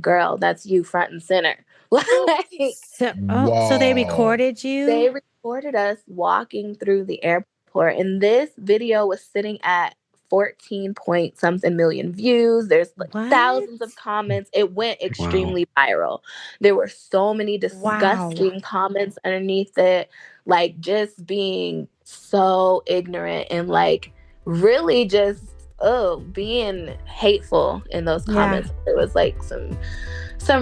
girl, that's you front and center. Like, So they recorded you? They recorded us walking through the airport, and this video was sitting at 14 point something million views. There's like thousands of comments. It went extremely viral. There were so many disgusting comments underneath it, like just being so ignorant and like really just being hateful in those comments. It was like some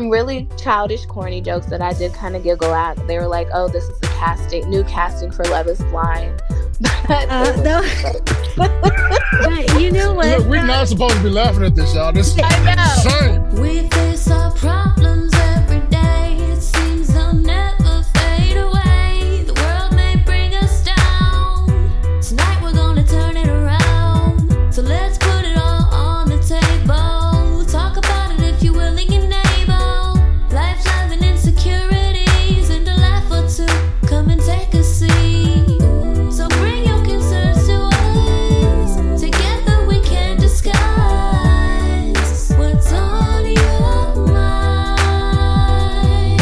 really childish, corny jokes that I did kind of giggle at. They were like, "Oh, this is the new casting for Love Is Blind." No. But you know what? We're not supposed to be laughing at this, y'all. This is insane. We face our problems every day. It seems they'll never fade away. The world may bring us down. Tonight we're gonna turn it around. So let's put it all on the table. Talk about it if you're willing and able. Life's having insecurities and a laugh or two. Come and take a seat. So bring your concerns to us. Together we can discuss what's on your mind.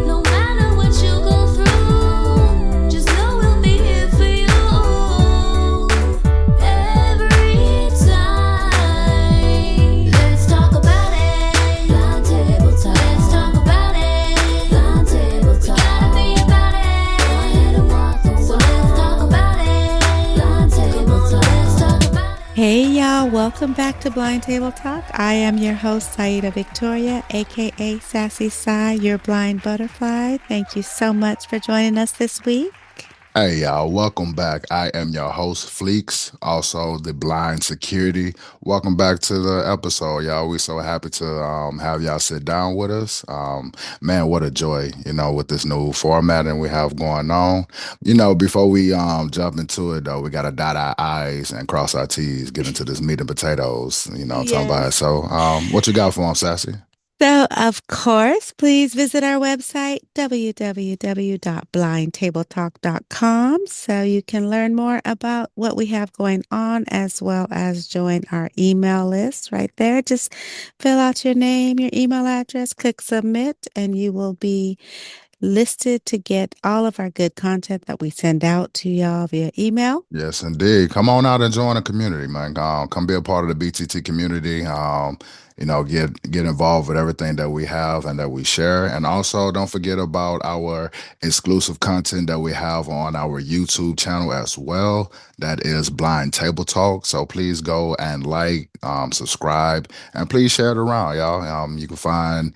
No matter what you go through, just know we'll be here for you every time. Let's talk about it. Blind table talk. Let's talk about it. Blind table talk. We gotta be about it. Go ahead and walk the walk. So let's talk about it. Blind table talk. Let's talk about it. Hey y'all, welcome back to Blind Table Talk. I am your host, Saida Victoria, aka Sassy Sai, your blind butterfly. Thank you so much for joining us this week. Hey, y'all, welcome back. I am your host, Fleeks, also the Blind Security. Welcome back to the episode, y'all. We're so happy to have y'all sit down with us. Man, what a joy, with this new formatting we have going on. Before we jump into it, though, we got to dot our I's and cross our T's, get into this meat and potatoes, what I'm talking about. So what you got for them, Sassy? So, of course, please visit our website, www.blindtabletalk.com, so you can learn more about what we have going on, as well as join our email list right there. Just fill out your name, your email address, click submit, and you will be listed to get all of our good content that we send out to y'all via email. Yes, indeed. Come on out and join the community, man. Come be a part of the BTT community. Get involved with everything that we have and that we share. And also don't forget about our exclusive content that we have on our YouTube channel as well. That is Blind Table Talk. So please go and subscribe, and please share it around, y'all. You can find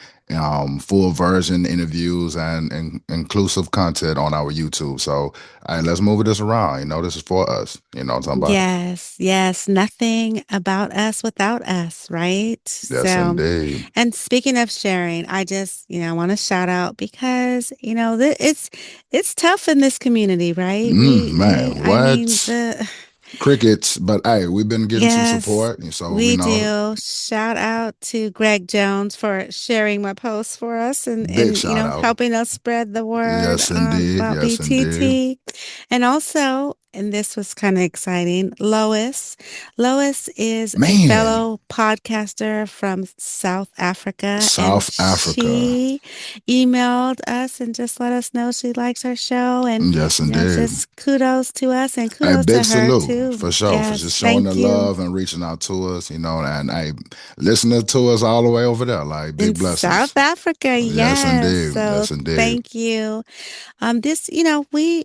full version interviews and inclusive content on our YouTube. So let's move this around. This is for us. You know what I'm talking about? Yes. Nothing about us without us, right? Yes, indeed. And speaking of sharing, I just, want to shout out because, it's tough in this community, right? Crickets, but hey, we've been getting some support, so we do. Shout out to Greg Jones for sharing my posts for us and helping us spread the word. Yes, indeed. About BTT. Indeed. And also, and this was kind of exciting, Lois is a fellow podcaster from South Africa. She emailed us and just let us know she likes our show. And yes, indeed. Just kudos to us and kudos to her salute, too. For sure. Yes, for just showing the love and reaching out to us, and listening to us all the way over there. Like big blessings. South Africa, yes. Indeed. So yes, indeed. Thank you. This, we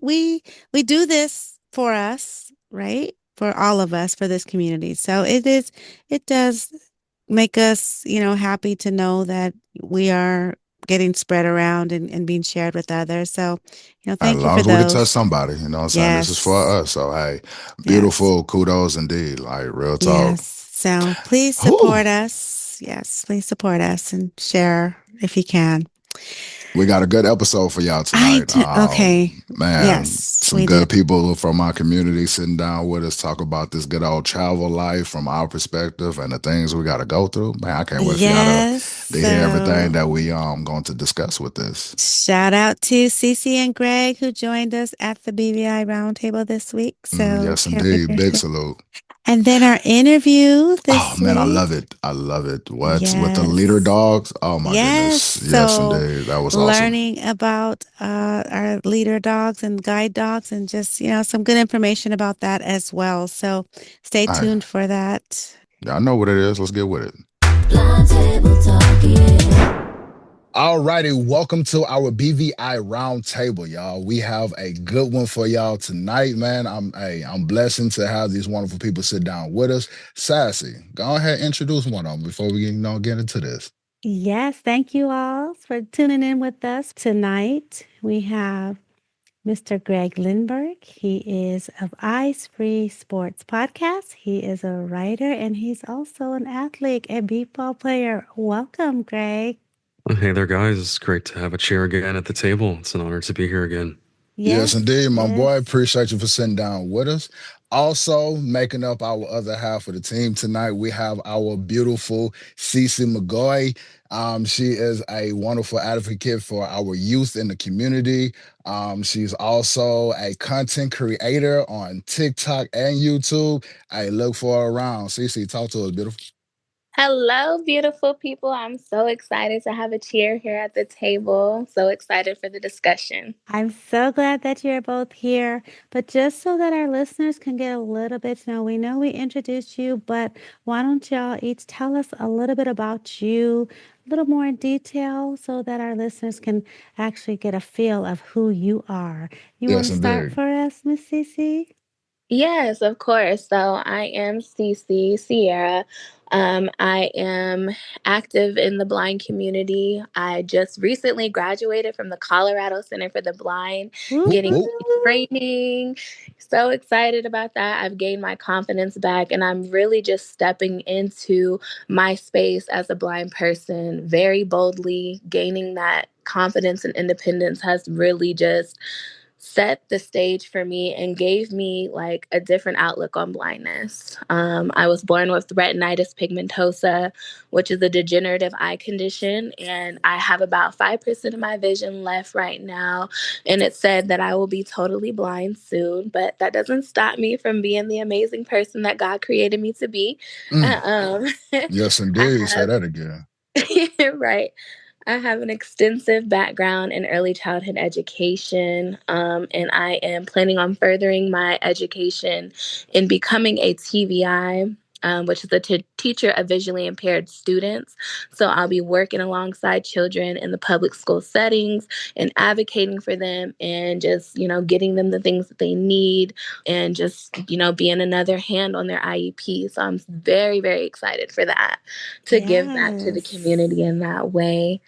do this for us, right? For all of us, for this community. So it does make us, happy to know that we are getting spread around and being shared with others. So, thank you for those. As long as we can touch somebody, This is for us. So, hey, beautiful kudos indeed. Like real talk. Yes. So please support us. Yes, please support us and share if you can. We got a good episode for y'all tonight. Okay. Man, yes, some good people from our community sitting down with us, talk about this good old travel life from our perspective and the things we got to go through. Man, I can't wait for y'all to hear everything that we going to discuss with this. Shout out to Cece and Greg who joined us at the BVI Roundtable this week. So yes, indeed. Big salute. And then our interview Oh this man, I week. love it. I love it. What with the leader Yes. dogs? Oh my Yes. goodness. Yes, So indeed. That was awesome. learning about our leader dogs and guide dogs and just, some good information about that as well. So stay All right. tuned for that. Yeah, I know what it is. Let's get with it. Blind table talk, yeah. Alrighty, welcome to our BVI roundtable, y'all. We have a good one for y'all tonight, man. I'm blessed to have these wonderful people sit down with us. Sassy, go ahead and introduce one of them before we get into this. Yes, thank you all for tuning in with us tonight. We have Mr. Greg Lindberg. He is of Eyes Free Sports Podcast. He is a writer and he's also an athlete, a b-ball player. Welcome, Greg. Hey there, guys. It's great to have a chair again at the table. It's an honor to be here again. Yes, Yes, indeed, my boy. yes. Appreciate you for sitting down with us. Also, making up our other half of the team tonight, we have our beautiful Cece McGoy. She is a wonderful advocate for our youth in the community. She's also a content creator on TikTok and YouTube. I look for her around. Cece, talk to us, beautiful. Hello, beautiful people. I'm so excited to have a chair here at the table. So excited for the discussion. I'm so glad that you're both here. But just so that our listeners can get a little bit to know, we know we introduced you, but why don't y'all each tell us a little bit about you, a little more in detail, so that our listeners can actually get a feel of who you are. You want Yes, to start indeed. for us, Miss Cece? Yes, of course. So I am Cece Sierra. I am active in the blind community. I just recently graduated from the Colorado Center for the Blind, Whoop, Whoop, getting whoop. whoop. training. So excited about that. I've gained my confidence back, and I'm really just stepping into my space as a blind person very boldly. Gaining that confidence and independence has really just set the stage for me and gave me like a different outlook on blindness. I was born with retinitis pigmentosa, which is a degenerative eye condition, and I have about 5% of my vision left right now. And it said that I will be totally blind soon, but that doesn't stop me from being the amazing person that God created me to be. Mm. Um, Yes, I indeed. Say have, that again. right. I have an extensive background in early childhood education, and I am planning on furthering my education in becoming a TVI, which is a teacher of visually impaired students. So I'll be working alongside children in the public school settings and advocating for them and just, getting them the things that they need and just, being another hand on their IEP. So I'm very, very excited for that, to give back to the Yes. community in that way.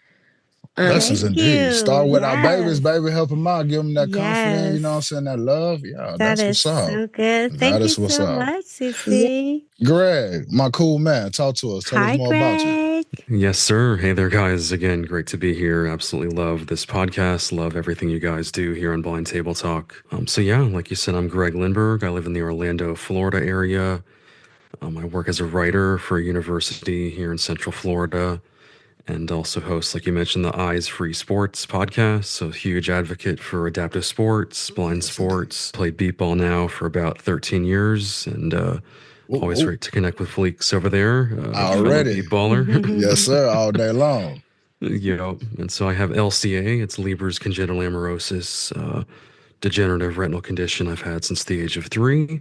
Blessings Thank indeed. you. Start with our babies, Yes. baby. Help them out. Give them that confidence. You know what I'm Yes. saying? That love. Yeah, That that's is what's up. so good. That Thank you is what's so up. much, Yeah. Cece. Greg, my cool man, talk to us. Tell us Hi, more about you. Greg. Yes, sir. Hey there, guys. Again, great to be here. Absolutely love this podcast. Love everything you guys do here on Blind Table Talk. So, yeah, like you said, I'm Greg Lindberg. I live in the Orlando, Florida area. I work as a writer for a university here in Central Florida, and also host, like you mentioned, the Eyes Free Sports podcast. So, huge advocate for adaptive sports, blind Yes, indeed. sports. Played beat ball now for about 13 years, and Whoop, always whoop. great to connect with Fleeks over there, fellow Already. beat baller. Yes, sir. All day long. Yeah, and so I have LCA. It's Leber's congenital amaurosis, degenerative retinal condition I've had since the age of 3,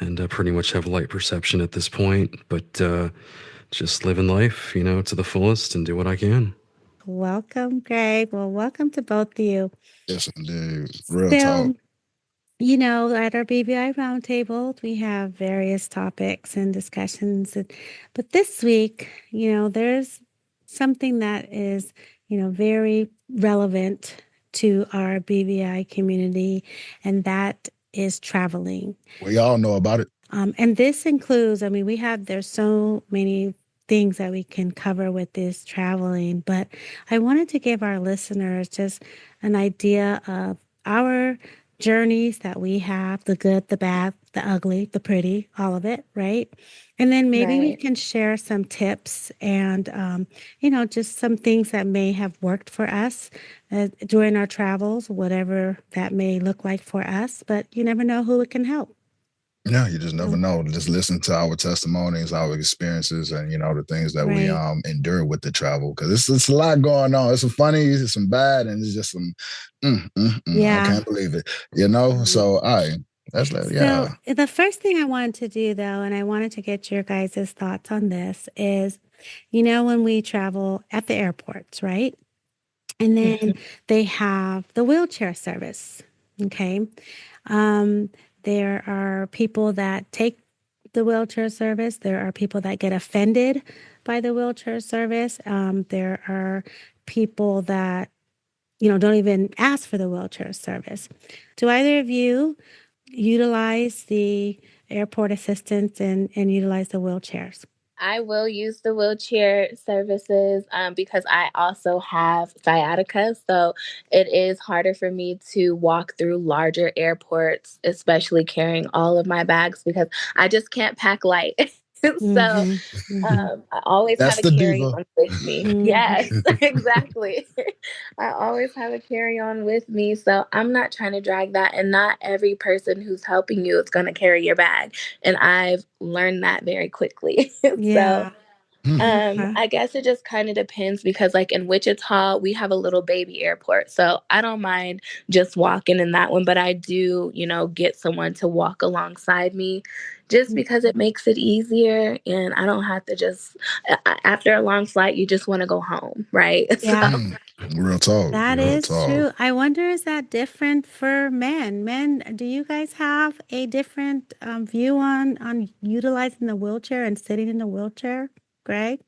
and pretty much have light perception at this point. But just living life, to the fullest and do what I can. Welcome, Greg. Well, welcome to both of you. Yes, indeed. Real talk. So, at our BBI Roundtable, we have various topics and discussions. But this week, there's something that is, very relevant to our BVI community, and that is traveling. We all know about it. And this includes, there's so many things that we can cover with this traveling, but I wanted to give our listeners just an idea of our journeys that we have, the good, the bad, the ugly, the pretty, all of it, right? And then maybe we Right. can share some tips and, just some things that may have worked for us during our travels, whatever that may look like for us, but you never know who it can help. Yeah, you just never know. Just listen to our testimonies, our experiences, and the things that we Right. endure with the travel, because it's a lot going on. It's some funny, it's some bad, and it's just some. I Yeah. can't believe it. So So yeah. the first thing I wanted to do, though, and I wanted to get your guys' thoughts on this, is when we travel at the airports, right? And then Mhm. they have the wheelchair service. Okay. Um, there are people that take the wheelchair service. There are people that get offended by the wheelchair service. There are people that, don't even ask for the wheelchair service. Do either of you utilize the airport assistance and utilize the wheelchairs? I will use the wheelchair services because I also have sciatica. So it is harder for me to walk through larger airports, especially carrying all of my bags because I just can't pack light. So Mm-hmm. Mm-hmm. I always have That's a the carry diva. on with me. Mm-hmm. Yes, exactly. I always have a carry on with me. So I'm not trying to drag that. And not every person who's helping you is going to carry your bag. And I've learned that very quickly. So Yeah. Okay. I guess it just kind of depends because, like in Wichita, we have a little baby airport, so I don't mind just walking in that one. But I do, get someone to walk alongside me, just because it makes it easier, and I don't have to just after a long flight, you just want to go home, right? Yeah. So Real talk, That real is talk. true. I wonder, is that different for men? Men, do you guys have a different view on utilizing the wheelchair and sitting in the wheelchair, Greg?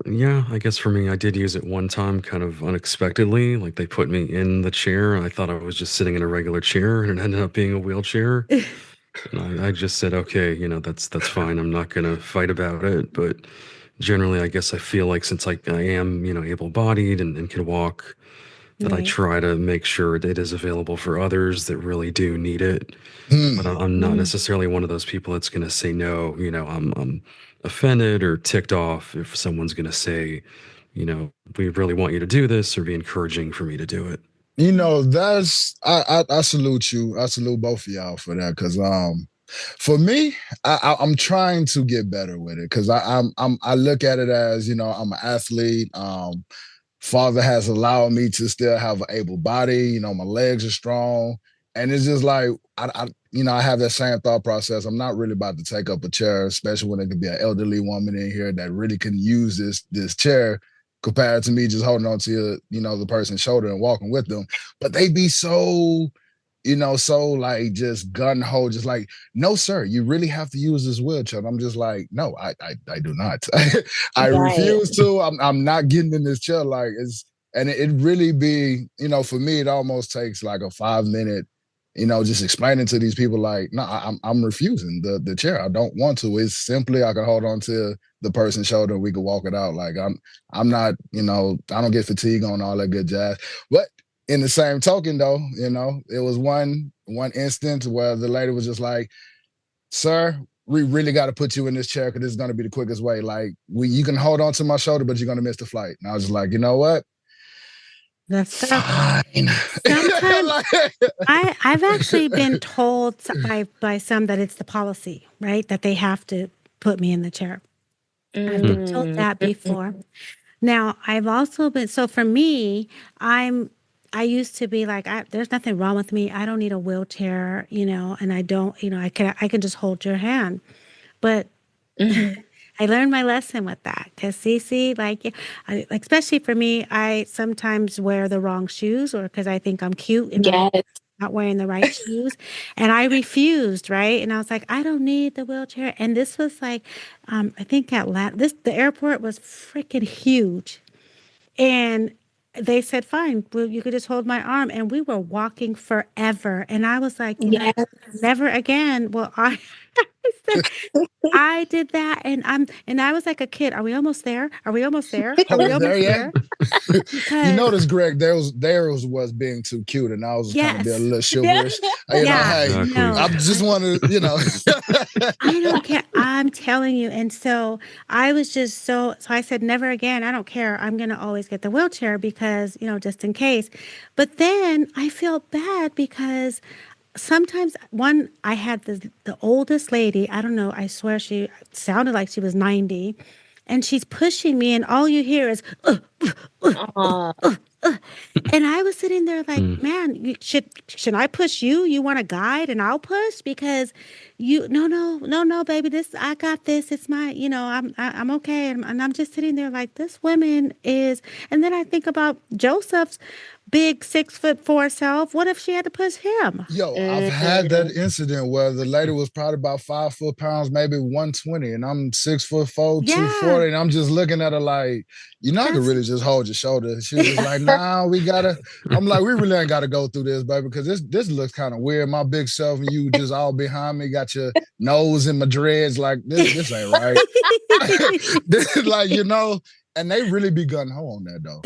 Yeah, I guess for me, I did use it one time kind of unexpectedly. Like they put me in the chair and I thought I was just sitting in a regular chair and it ended up being a wheelchair. And I just said, okay, that's fine. I'm not gonna fight about it. But generally, I guess I feel like since I am, able-bodied and can walk, that I Right. try to make sure it is available for others that really do need it. But Mm. I'm not Mm. necessarily one of those people that's gonna say no. I'm offended or ticked off if someone's gonna say, we really want you to do this or be encouraging for me to do it. That's I salute you. I salute both of y'all for that, because for me, I'm trying to get better with it, because I look at it as I'm an athlete. Father has allowed me to still have an able body. My legs are strong, and it's just like I have that same thought process. I'm not really about to take up a chair, especially when it could be an elderly woman in here that really can use this chair compared to me just holding on to the person's shoulder and walking with them. But they be so like just gun ho, just like, no, sir, you really have to use this wheelchair. And I'm just like, no, I do not. I right, refuse to. I'm not getting in this chair. Like and it really be, for me, it almost takes like a 5 minute, just explaining to these people like, no, I'm refusing the chair. I don't want to. It's simply I can hold on to the person's shoulder and we could walk it out. Like I'm not, I don't get fatigue on all that good jazz. But in the same token, though, it was one instance where the lady was just like, "Sir, we really got to put you in this chair because this is going to be the quickest way. Like, you can hold on to my shoulder, but you're going to miss the flight." And I was just like, you know what? That's tough. Fine. Sometimes Like, I've actually been told by some that it's the policy, right? That they have to put me in the chair. I've been told mm, that before. Now, I've also been, so for me, I used to be like, there's nothing wrong with me. I don't need a wheelchair, and I don't, I can just hold your hand. But mhm. I learned my lesson with that because Cece, like, like, especially for me, I sometimes wear the wrong shoes or because I think I'm cute and I'm Yes, not wearing the right shoes. And I refused, right? And I was like, I don't need the wheelchair. And this was like, I think the airport was freaking huge. And they said, fine, well, you could just hold my arm. And we were walking forever. And I was like, yes, never again. Well, I said, I did that. And I was like a kid. Are we almost there? Are we almost there? Are are we we there almost yet? there? You Because, notice, Greg, theirs was being too cute, and I was kind of being a yes, little yeah. chivalrous. yeah, Hey, Exactly. I no, just want to. I don't care. I'm telling you. And so I was just so I said, never again. I don't care. I'm going to always get the wheelchair because, just in case. But then I feel bad because sometimes I had the oldest lady, I don't know, I swear she sounded like she was 90, and she's pushing me, and all you hear is, Aw. and I was sitting there like, Mm. man, should I push you? You want a guide and I'll push because no, baby, this I got this. It's my, I'm okay, and I'm just sitting there like this woman is. And then I think about Joseph's big 6'4" self. What if she had to push him? Yo, I've had that Mm. incident where the lady was probably about 5 foot pounds, maybe 120, and I'm 6'4", Yeah, 240, and I'm just looking at her like, I could that's really just hold your shoulder. She was just like, nah, we gotta. I'm like, we really ain't gotta go through this, baby, because this looks kind of weird. My big self and you just all behind me, got your nose in my dreads, like this ain't right. This is like, and they really be gun ho on that though.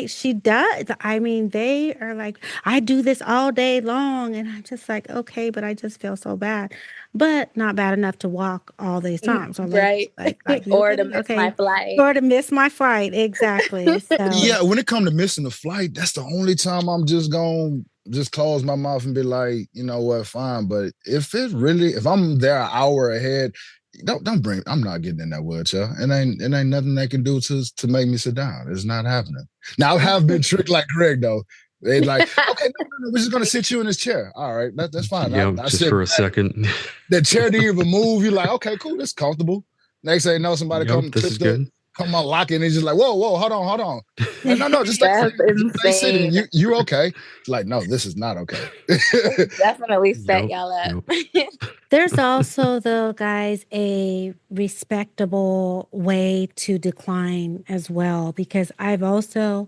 she does. I mean, they are like, I do this all day long, and I'm just like, okay, but I just feel so bad, but not bad enough to walk all these times. So let's Right. you're Or to getting miss my okay, flight. or to miss my flight exactly. So Yeah, when it come to missing the flight, that's the only time I'm just gonna just close my mouth and be like, you know what, fine. But if I'm there an hour ahead, don't bring. I'm not getting in that wheelchair. It ain't nothing they can do to make me sit down. It's not happening. Now I have been tricked like Greg though. They like, okay, no, we're just gonna sit you in this chair. All right, that's fine. Yeah, I just sit for a back. second. The chair didn't even move. You're like, okay, cool, this comfortable. Next thing you know, somebody Yep, this is good. come unlock it, and it's just like, whoa, hold on. Like, no, just stay That's sitting. Just stay sitting. insane. You okay? It's like, no, this is not okay. Definitely set Yep, y'all up. yep. there's also, though, guys, a respectable way to decline as well, because I've also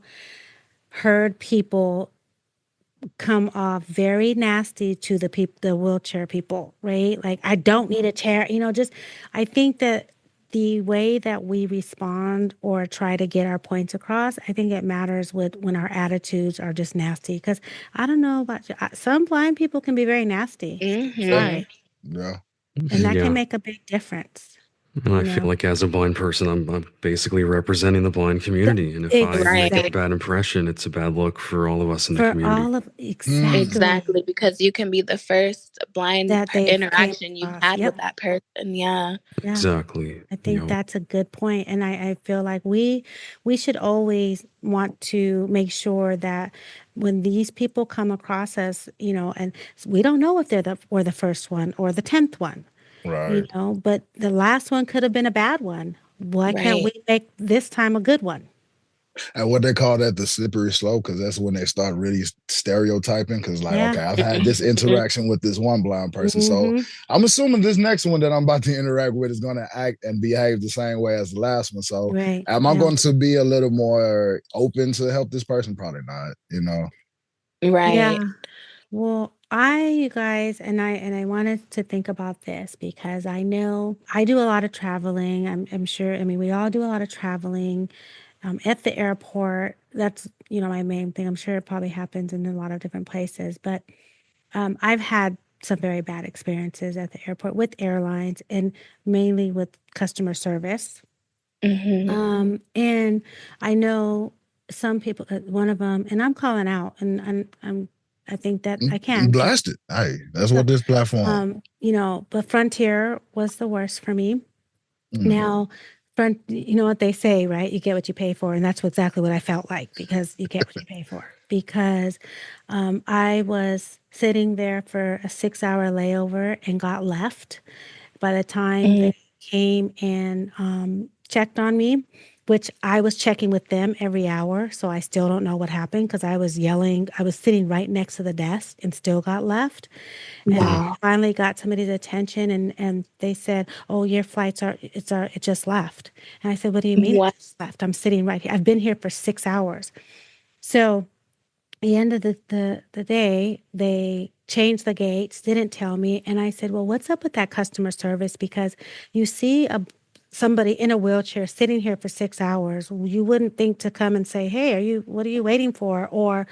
heard people come off very nasty to the wheelchair people, right? Like, I don't need a chair, just I think that the way that we respond or try to get our points across, I think it matters with when our attitudes are just nasty. Because I don't know about you, some blind people can be very nasty. Yeah, Hmm. Sorry. yeah. And that can Yeah. make a big difference, And you I feel know? like as a blind person, I'm basically representing the blind The, community. And if I make a Right. bad impression, it's a bad look for all of us in the for community. all of Mm. Exactly. exactly Because you can be the first blind that they've came interaction you've across. had Yep. with that person. Yeah. Yeah. Exactly. I think that's a good point. And I feel like we should always want to make sure that when these people come across us, and we don't know if we're the first one or the 10th one, Right. but the last one could have been a bad one. Why can't Right. we make this time a good one? And what they call that the slippery slope, because that's when they start really stereotyping. Because like, Yeah. okay, I've had this interaction with this one blind person, so Mm-hmm. I'm assuming this next one that I'm about to interact with is going to act and behave the same way as the last one. So, Right. am I Yeah. going to be a little more open to help this person? Probably not. Right. Yeah. Well, you guys, and I wanted to think about this because I know I do a lot of traveling. I'm sure. I mean, we all do a lot of traveling. At the airport, that's my main thing. I'm sure it probably happens in a lot of different places, but I've had some very bad experiences at the airport with airlines and mainly with customer service. Hmm. And I know some people, one of them, and I'm calling out, and I think that I You can. blast it. Hey, that's what this platform. But Frontier was the worst for me. Mm. Now, you know what they say, right? You get what you pay for, and that's exactly what I felt like, because you get what you pay for. Because I was sitting there for a 6-hour layover and got left. By the time Hmm. they came and checked on me, which I was checking with them every hour, so I still don't know what happened because I was yelling. I was sitting right next to the desk and still got left. And Mm. Wow. finally got somebody's attention, and they said, "Oh, your flights it just left." And I said, "What do you mean it What? just left? I'm sitting right here. I've been here for 6 hours." So the end of the day, they changed the gates, didn't tell me. And I said, well, what's up with that customer service? Because you see somebody in a wheelchair sitting here for 6 hours. You wouldn't think to come and say, hey, what are you waiting for? Or,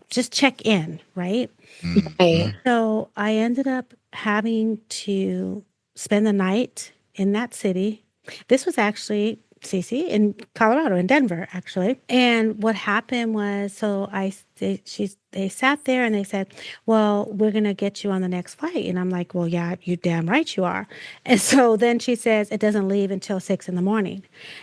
just check in, right? Right. Mm. So I ended up having to spend the night in that city. This was actually Cece, in Colorado, in Denver, actually. And what happened was, so they sat there and they said, well, we're going to get you on the next flight. And I'm like, well, yeah, you damn right you are. And so then she says, it doesn't leave until 6 a.m.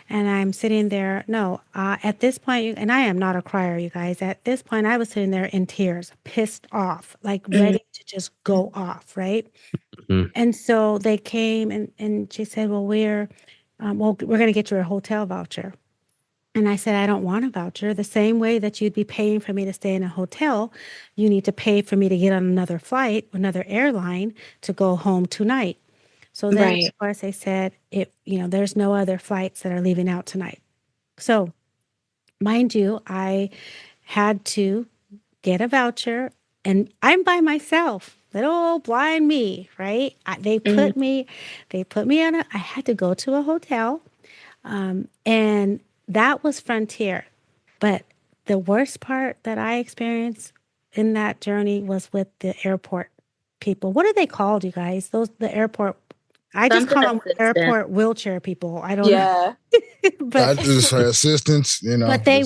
And I'm sitting there, no, at this point, and I am not a crier, you guys. At this point, I was sitting there in tears, pissed off, like ready to just go off, right? And so they came and she said, well, we're going to get you a hotel voucher. And I said, I don't want a voucher. The same way that you'd be paying for me to stay in a hotel, you need to pay for me to get on another flight, another airline to go home tonight. So then, of course, they said, there's no other flights that are leaving out tonight. So, mind you, I had to get a voucher, and I'm by myself. Little blind me, right? They put me on I had to go to a hotel, and that was Frontier. But the worst part that I experienced in that journey was with the airport people. What are they called, you guys? The airport. I just call them airport wheelchair people. I don't know. But just for assistance, But they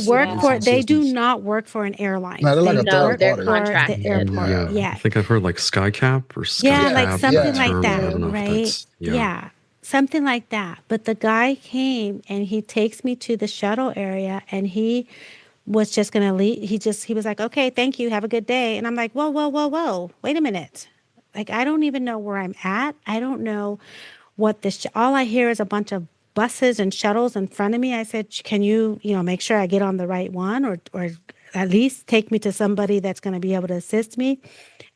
they do not work for an airline. No, they're like a third party. For the airport. Yeah. I think I've heard like SkyCap or SkyCab. Yeah, like something like that, I don't know right? Yeah, something like that. But the guy came and he takes me to the shuttle area, and he was just going to leave. He was like, okay, thank you. Have a good day. And I'm like, whoa, whoa, whoa, whoa. Wait a minute. Like, I don't even know where I'm at. I don't know what all I hear is a bunch of buses and shuttles in front of me. I said, can you, make sure I get on the right one, or at least take me to somebody that's going to be able to assist me.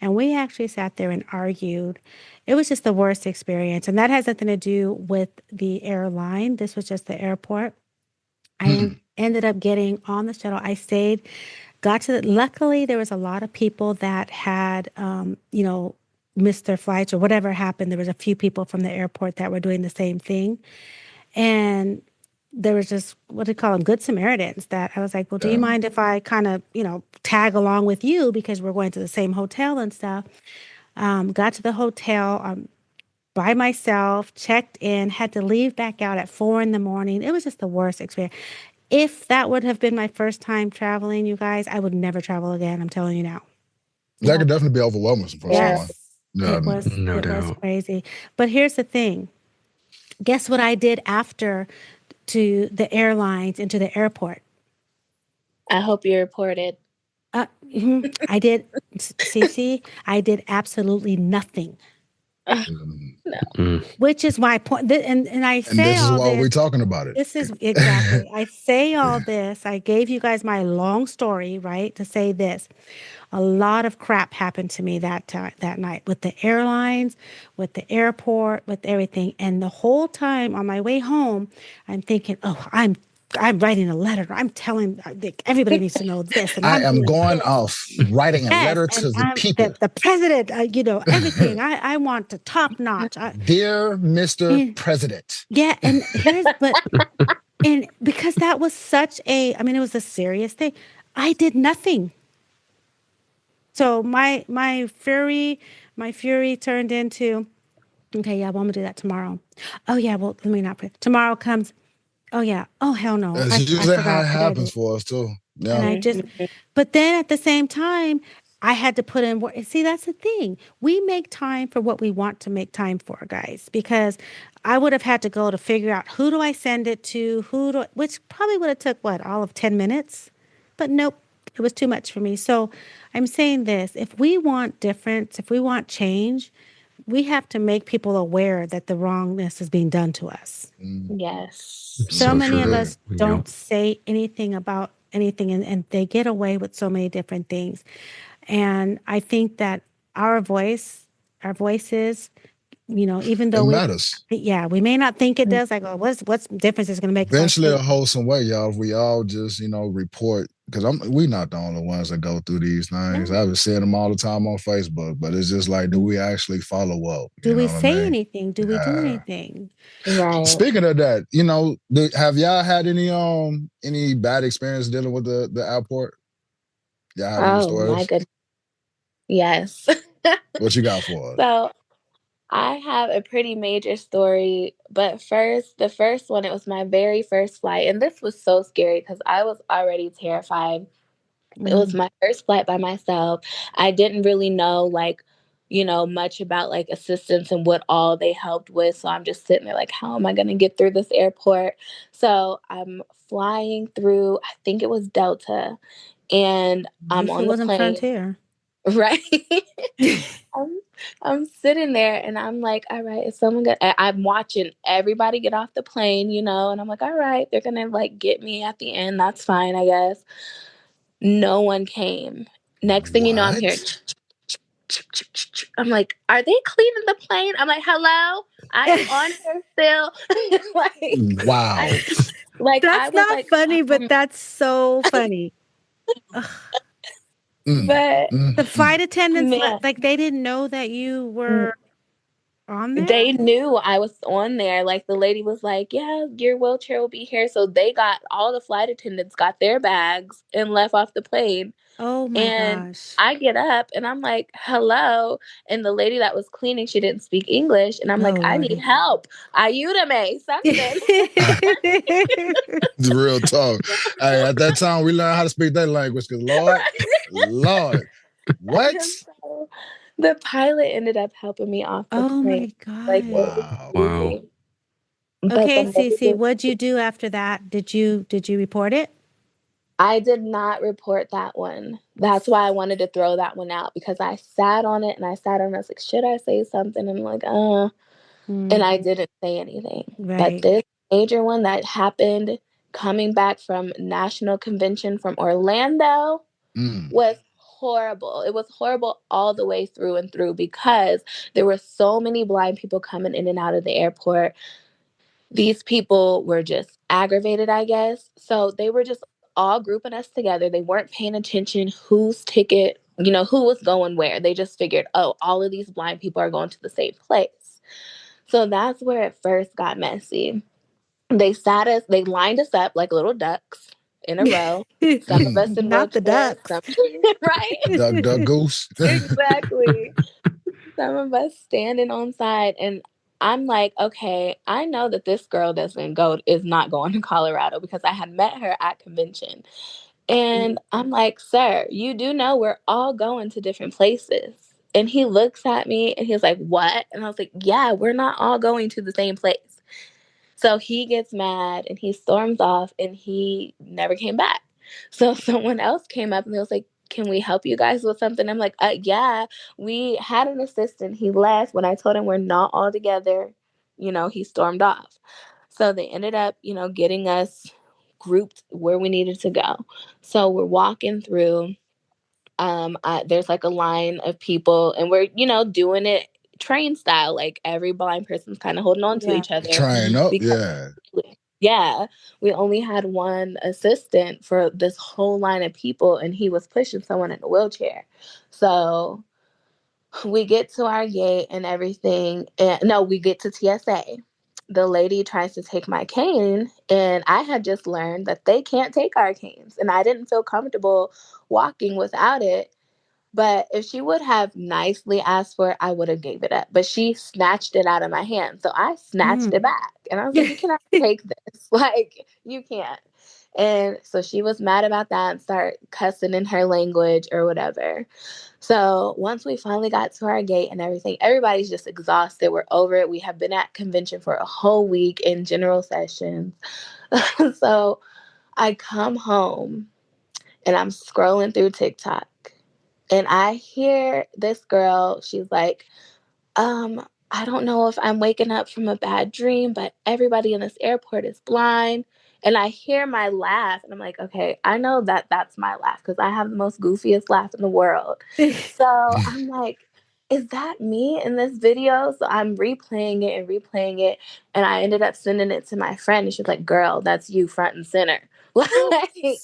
And we actually sat there and argued. It was just the worst experience. And that has nothing to do with the airline. This was just the airport. I ended up getting on the shuttle. I stayed, luckily there was a lot of people that had, missed their flights or whatever happened. There was a few people from the airport that were doing the same thing. And there was just, what do you call them? Good Samaritans that I was like, well, do you mind if I kind of, tag along with you because we're going to the same hotel and stuff. Got to the hotel by myself, checked in, had to leave back out at 4 a.m. It was just the worst experience. If that would have been my first time traveling, you guys, I would never travel again. I'm telling you now. That could definitely be overwhelming for someone. Yeah, it was crazy. But here's the thing. Guess what I did after to the airlines and to the airport? I hope you reported. I did, Cece, I did absolutely nothing. No. Which is my point. And I say this is why we're talking about it. This is exactly. I say all this. I gave you guys my long story, right, to say this. A lot of crap happened to me that night with the airlines, with the airport, with everything. And the whole time on my way home, I'm thinking, oh, I'm writing a letter. I'm telling everybody needs to know this. And I am going off writing a letter to the people. The president, everything. I want to top notch. Dear Mr. President. Yeah, and and because that was such it was a serious thing. I did nothing. So my fury turned into, okay, yeah, well, I'm gonna do that tomorrow. Oh yeah, well, let me not put tomorrow comes. Oh yeah. Oh hell no. That's usually how it happens for us too. Yeah. And but then at the same time, I had to put in work. See, that's the thing. We make time for what we want to make time for, guys, because I would have had to go to figure out who do I send it to, which probably would have took all of 10 minutes, but nope, it was too much for me. So I'm saying this, if we want difference, if we want change, we have to make people aware that the wrongness is being done to us. Yes. So many of us don't say anything about anything, and they get away with so many different things. And I think that our voices, even though it matters. We may not think it does. Like, what's difference is going to make? Eventually, a wholesome way, y'all. If we all just, report, because we're not the only ones that go through these things. I've been seeing them all the time on Facebook, but it's just like, do we actually follow up? Do we say anything? Do we do anything? Right. Speaking of that, have y'all had any bad experience dealing with the airport? Y'all have any stories? My goodness. Yes. What you got for us? So I have a pretty major story, but the first one, it was my very first flight. And this was so scary because I was already terrified. It was my first flight by myself. I didn't really know, like, much about like assistance and what all they helped with. So I'm just sitting there like, how am I going to get through this airport? So I'm flying through, I think it was Delta, and At I'm least it on the wasn't plane. Frontier. Right. I'm sitting there and I'm like, all right, is someone gonna I'm watching everybody get off the plane, and I'm like, all right, they're gonna like get me at the end. That's fine, I guess. No one came. Next thing you know, I'm hearing What? I'm like, are they cleaning the plane? I'm like, hello? I am on here still. like I Wow. I That's was not like, funny, but that's so funny. Ugh. Mm, but The mm. flight attendants, man, like, they didn't know that you were on there? they knew I was on there. Like the lady was like, "Yeah, your wheelchair will be here." So they got all the flight attendants got their bags and left off the plane. Oh my And gosh. I get up and I'm like, "Hello." And the lady that was cleaning, she didn't speak English, and I'm Oh like, "I need Lordy. help. Ayúdame, something." It's real talk. Hey, at that time, we learned how to speak that language because, Lord, what? And so the pilot ended up helping me off the Oh plane. my Like it God. was Wow. Wow. easy. But the Okay, Cece, lady, what'd you do after that? Did you report it? I did not report that one. That's why I wanted to throw that one out because I sat on it and I sat on it and I was like, should I say something? And I'm like, and I didn't say anything. But Right. this major one that happened coming back from National Convention from Orlando Mm. was horrible. It was horrible all the way through and through because there were so many blind people coming in and out of the airport. These people were just aggravated, I guess. So they were just all grouping us together. They weren't paying attention whose ticket, who was going where. They just figured, oh, all of these blind people are going to the same place. So that's where it first got messy. They lined us up like little ducks in a row. Some of us Mm. in Not the wheelchairs, some ducks. right? Duck, duck, goose. Exactly. Some of us standing on side, and I'm like, okay, I know that this girl is not going to Colorado because I had met her at convention. And I'm like, sir, you do know we're all going to different places. And he looks at me and he's like, what? And I was like, yeah, we're not all going to the same place. So he gets mad and he storms off and he never came back. So someone else came up and they was like, can we help you guys with something? I'm like, yeah, we had an assistant. He left. When I told him we're not all together, he stormed off. So they ended up, getting us grouped where we needed to go. So we're walking through. There's like a line of people, and we're, doing it train style. Like every blind person's kind of holding on to Yeah. each other Trying up, because, yeah. yeah, we only had one assistant for this whole line of people, and he was pushing someone in a wheelchair. So we get to our gate and everything. And no, we get to TSA. The lady tries to take my cane, and I had just learned that they can't take our canes, and I didn't feel comfortable walking without it. But if she would have nicely asked for it, I would have gave it up. But she snatched it out of my hand. So I snatched it back. And I was like, you cannot take this. Like, you can't. And so she was mad about that and started cussing in her language or whatever. So once we finally got to our gate and everything, everybody's just exhausted. We're over it. We have been at convention for a whole week in general sessions. So I come home and I'm scrolling through TikTok and I hear this girl, she's like, I don't know if I'm waking up from a bad dream, but everybody in this airport is blind. And I hear my laugh, and I'm like, okay, I know that that's my laugh because I have the most goofiest laugh in the world. So I'm like, is that me in this video? So I'm replaying it and replaying it. And I ended up sending it to my friend, and she's like, girl, that's you front and center. Like,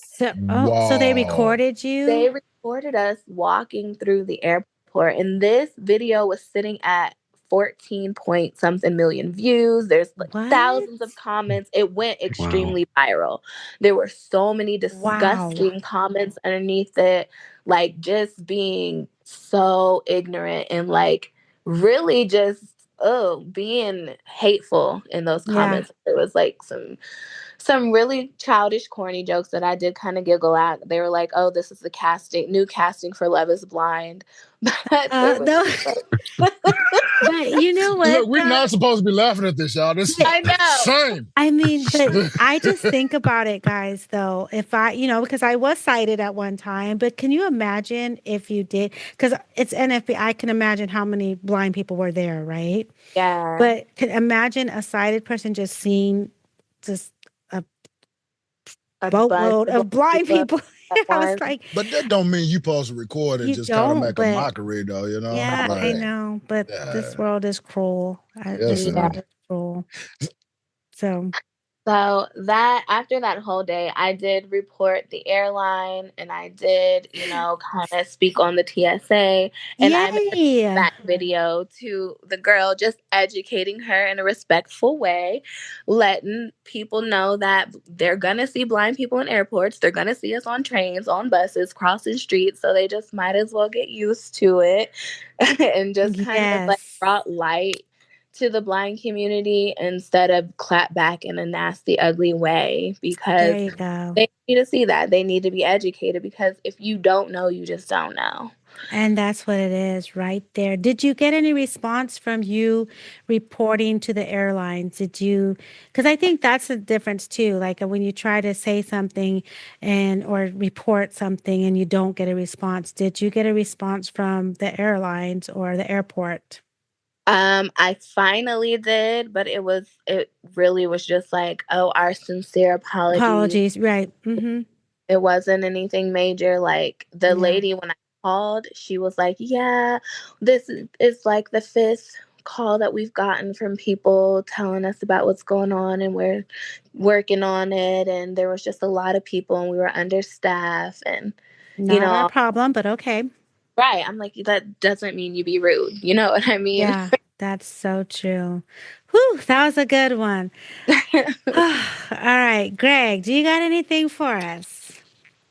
So they Wow. recorded you? they recorded us walking through the airport, and this video was sitting at 14 point something million views. There's like What? thousands of comments. It went Wow. extremely viral. There were so many Wow. disgusting comments underneath it, like just being so ignorant and like really just being hateful in those Yeah. comments. It was like some really childish, corny jokes that I did kind of giggle at. They were like, "Oh, this is the new casting for Love Is Blind," but it was No, just like, but you know Look, what, we're though? not supposed to be laughing at this, y'all. This is I know. shame. I mean, but I just think about it, guys, though. If I, because I was sighted at one time, but can you imagine if you did? Because it's NFB, I can imagine how many blind people were there, right? Yeah, But can imagine a sighted person just seeing just a a bunch boatload of of black blind people people. at I was once. like, But that don't mean you supposed to record and you just kind of don't, make a but mockery, though, you know? yeah, I Like, know. But this yeah, world is cruel. yes, This it Yeah. world is. is cruel. So, So that after that whole day, I did report the airline and I did, kind of speak on the TSA. And I made a yay. back video to the girl, just educating her in a respectful way, letting people know that they're going to see blind people in airports. They're going to see us on trains, on buses, crossing streets. So they just might as well get used to it and just kind of like Yes. brought light to the blind community instead of clap back in a nasty, ugly way, because There you go. they need to see that. They need to be educated, because if you don't know, you just don't know. And that's what it is right there. Did you get any response from you reporting to the airlines? Did you, because I think that's the difference too. Like when you try to say something or report something and you don't get a response, did you get a response from the airlines or the airport? I finally did, but it really was just like, oh, our sincere apologies. Apologies. Right. Mm-hmm. It wasn't anything major. Like the Yeah. lady, when I called, she was like, "Yeah, this is like the fifth call that we've gotten from people telling us about what's going on, and we're working on it. And there was just a lot of people, and we were understaffed, and you Not our know, problem, but okay. right." I'm like, that doesn't mean you be rude. You know what I mean? Yeah, that's so true. Whew, that was a good one. All right, Greg, do you got anything for us?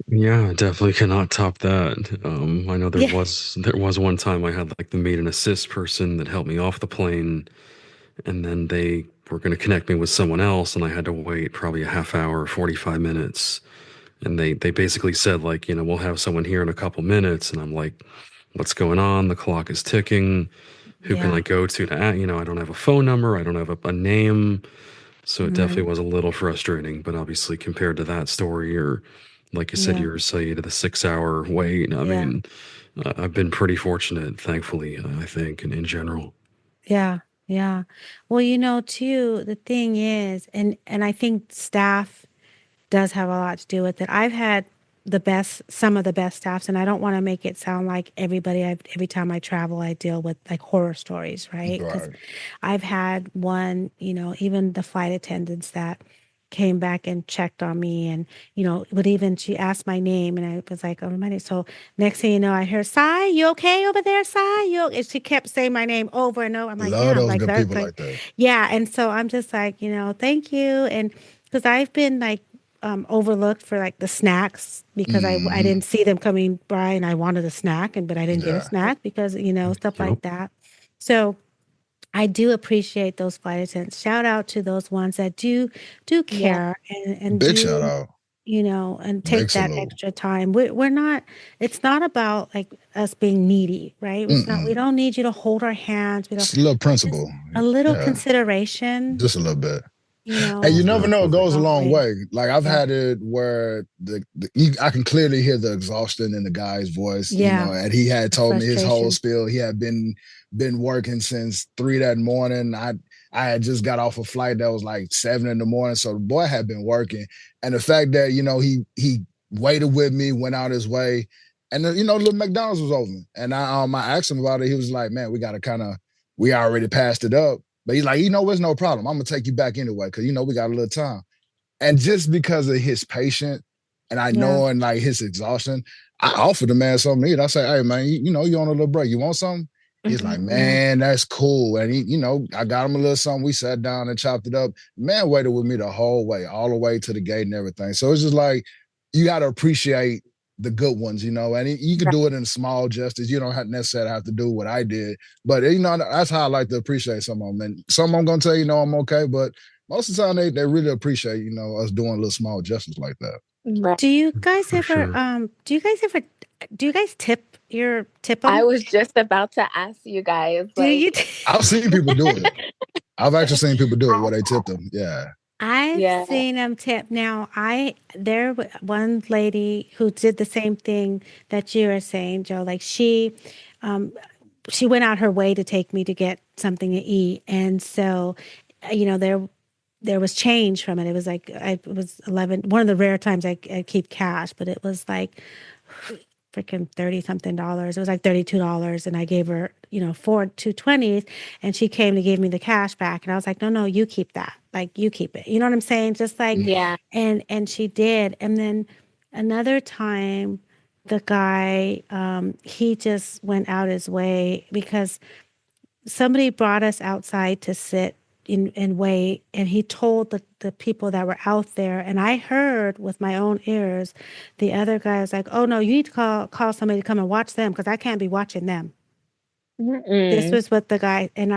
Yeah, definitely cannot top that. I know there Yeah. was one time I had like the maid and assist person that helped me off the plane, and then they were going to connect me with someone else, and I had to wait probably a half hour, 45 minutes. And they basically said like, we'll have someone here in a couple minutes, and I'm like, what's going on? The clock is ticking. Who can Yeah. I go to I don't have a phone number. I don't have a name. So it definitely Right. was a little frustrating, but obviously compared to that story, or like you said, Yeah. you were saying to the 6 hour wait. I Yeah. mean, I've been pretty fortunate, thankfully, I think, in general. Yeah. Yeah. Well, too, the thing is, and I think staff does have a lot to do with it. I've had some of the best staffs, and I don't want to make it sound like every time I travel, I deal with like horror stories, right? Because Right. I've had one, even the flight attendants that came back and checked on me and, would even, she asked my name and I was like, oh, my name. So next thing you know, I hear, Sai, you okay over there, Sai? And she kept saying my name over and over. I'm like, Love yeah, I'm those like, good that's people like, like that. yeah. And so I'm just like, thank you. And because I've been like, overlooked for like the snacks because I Hmm. didn't see them coming by and I wanted a snack but I didn't get a Yeah. snack because stuff Yep. like that. So I do appreciate those flight attendants. Shout out to those ones that do Yeah. care and Big shout do out. and take Big that salute. extra time. We're not. It's not about like us being needy, right? It's not. We Mm-mm. don't need you to hold our hands. We don't. Just a little Just principle. a little Yeah. consideration. Just a little bit. You And you know, never know, it goes a Definitely. goes a long long way. way. Like I've Yeah. had it where I can clearly hear the exhaustion in the guy's voice, Yeah. and he had The told me his whole frustration. spiel. He had been working since 3 that morning. I had just got off a flight that was like 7 in the morning. So the boy had been working. And the fact that, he waited with me, went out his way. And then, little McDonald's was open. And I asked him about it. He was like, man, we already passed it up. But he's like, it's no problem. I'm gonna take you back anyway, because we got a little time. And just because of his patience and I Yeah. knowing like his exhaustion, I offered the man something to eat. I say, hey man, you on a little break. You want something? He's like, Mhm. Yeah. man, that's cool. And I got him a little something. We sat down and chopped it up. Man waited with me the whole way, all the way to the gate and everything. So it's just like you gotta appreciate the good ones, you know, and you can do it in small gestures. You don't necessarily have to do what I did, but you know, that's how I like to appreciate some of them. And some I'm gonna tell you, no, I'm okay, but most of the time they really appreciate, you know, us doing little small gestures like that. Right. Do you guys For ever sure. do you guys tip I them? was just about to ask you guys, Do you? like, I've seen people do it. I've actually seen people do it I, where they tip them. Yeah. I've yeah. seen them tip. Now, one lady who did the same thing that you were saying, Joe. Like um, she went out her way to take me to get something to eat, and so, you know, there was change from it. It was like it was 11. One of the rare times I keep cash, but it was like freaking 30 something dollars. It was like $32, and I gave her, you know, 220s, and she came to give me the cash back, and I was like, no, you keep that. Like, you keep it. You know what I'm saying? Just like, Yeah. and she did. And then another time, the guy, he just went out his way because somebody brought us outside to sit and wait, and he told the people that were out there, and I heard with my own ears the other guy was like, oh no, you need to call somebody to come and watch them because I can't be watching them. This Mm-mm. was what the guy, and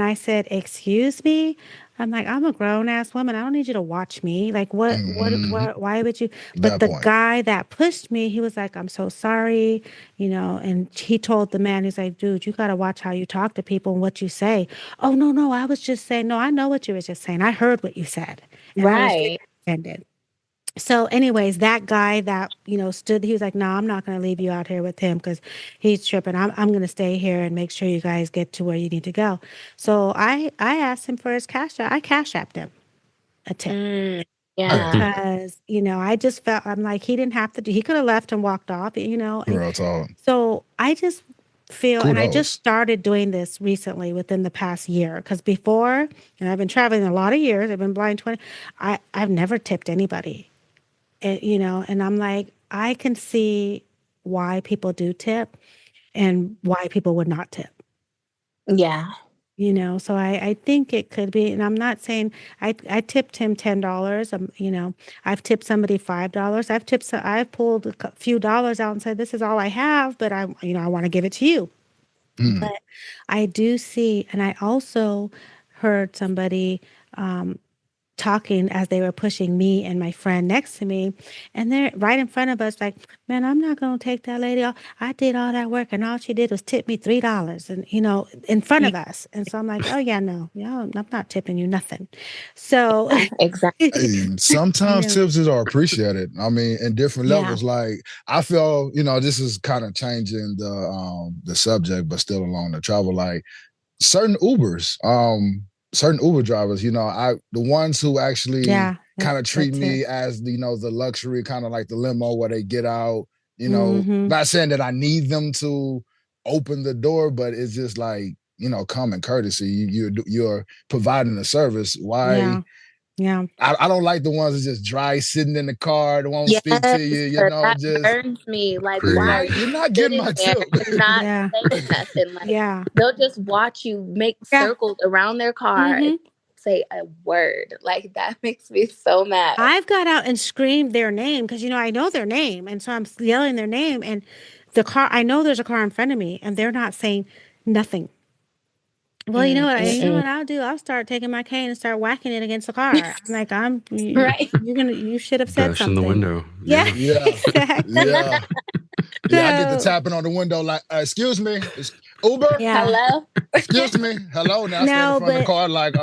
I said, "Excuse me." I'm like, "I'm a grown ass woman. I don't need you to watch me. Like, Mm-hmm. why would you?" But That the point. guy that pushed me, he was like, "I'm so sorry," you know. And he told the man, he's like, "Dude, you got to watch how you talk to people and what you say." Oh no, I was just saying. No, I know what you were just saying. I heard what you said, and I was getting Right. offended. So, anyways, that guy that, you know, stood, he was like, no, I'm not going to leave you out here with him because he's tripping. I'm going to stay here and make sure you guys get to where you need to go. So I asked him for his cash app. I cash apped him a tip Mm. Yeah. because, you know, I just felt, I'm like, he didn't have to do, he could have left and walked off, you know. And Real talk. so I just feel, and I just Kudos. started doing this recently within the past year because before, and I've been traveling a lot of years, I've been blind 20, I've never tipped anybody. You know, and I'm like, I can see why people do tip and why people would not tip, Yeah. you know. So I think it could be, and I'm not saying I tipped him $10. You know, I've tipped somebody $5. I've pulled few dollars out and said, this is all I have, but you know, I want to give it to you. Mm. But I do see, and I also heard somebody talking as they were pushing me and my friend next to me, and they're right in front of us like, man, I'm not going to take that lady off. I did all that work and all she did was tip me $3, and you know, in front Yeah. of us. And so I'm like, oh yeah, no, yeah, I'm not tipping you nothing. So Exactly. Hey, you sometimes know, tips are appreciated. I mean, in different yeah, levels. Like I feel, you know, this is kind of changing the subject, but still along the travel. Like certain Uber drivers, you know, the ones who actually yeah, kind that's of good treat tip. me as you know the luxury, kind of like the limo where they get out. You know, Mm-hmm. not saying that I need them to open the door, but it's just like you know common courtesy. You're providing a service. Why? Yeah, yeah. I don't like the ones that just dry sitting in the car, that won't Yes, speak to you. You sir, know, that just burns me. Like, it's why Agreed. are like you you're not getting sitting my there tip. and not Yeah, saying nothing? Like, yeah, they'll just watch you make yeah. circles around their car and Mm-hmm. say a word. Like, that makes me so mad. I've got out and screamed their name because, you know, I know their name. And so I'm yelling their name. And I know there's a car in front of me and they're not saying nothing. Well, you know Mm, what? mm, You know mm. what I'll do? I'll start taking my cane and start whacking it against the car. I'm like, Right. you should have said Bash in the something. window. Yeah, Yeah. Yeah, exactly. yeah, yeah. I get the So, tapping on the window like, excuse me, it's Uber. yeah. Hello? Excuse me, hello. Now I stand in No, front of the but car like,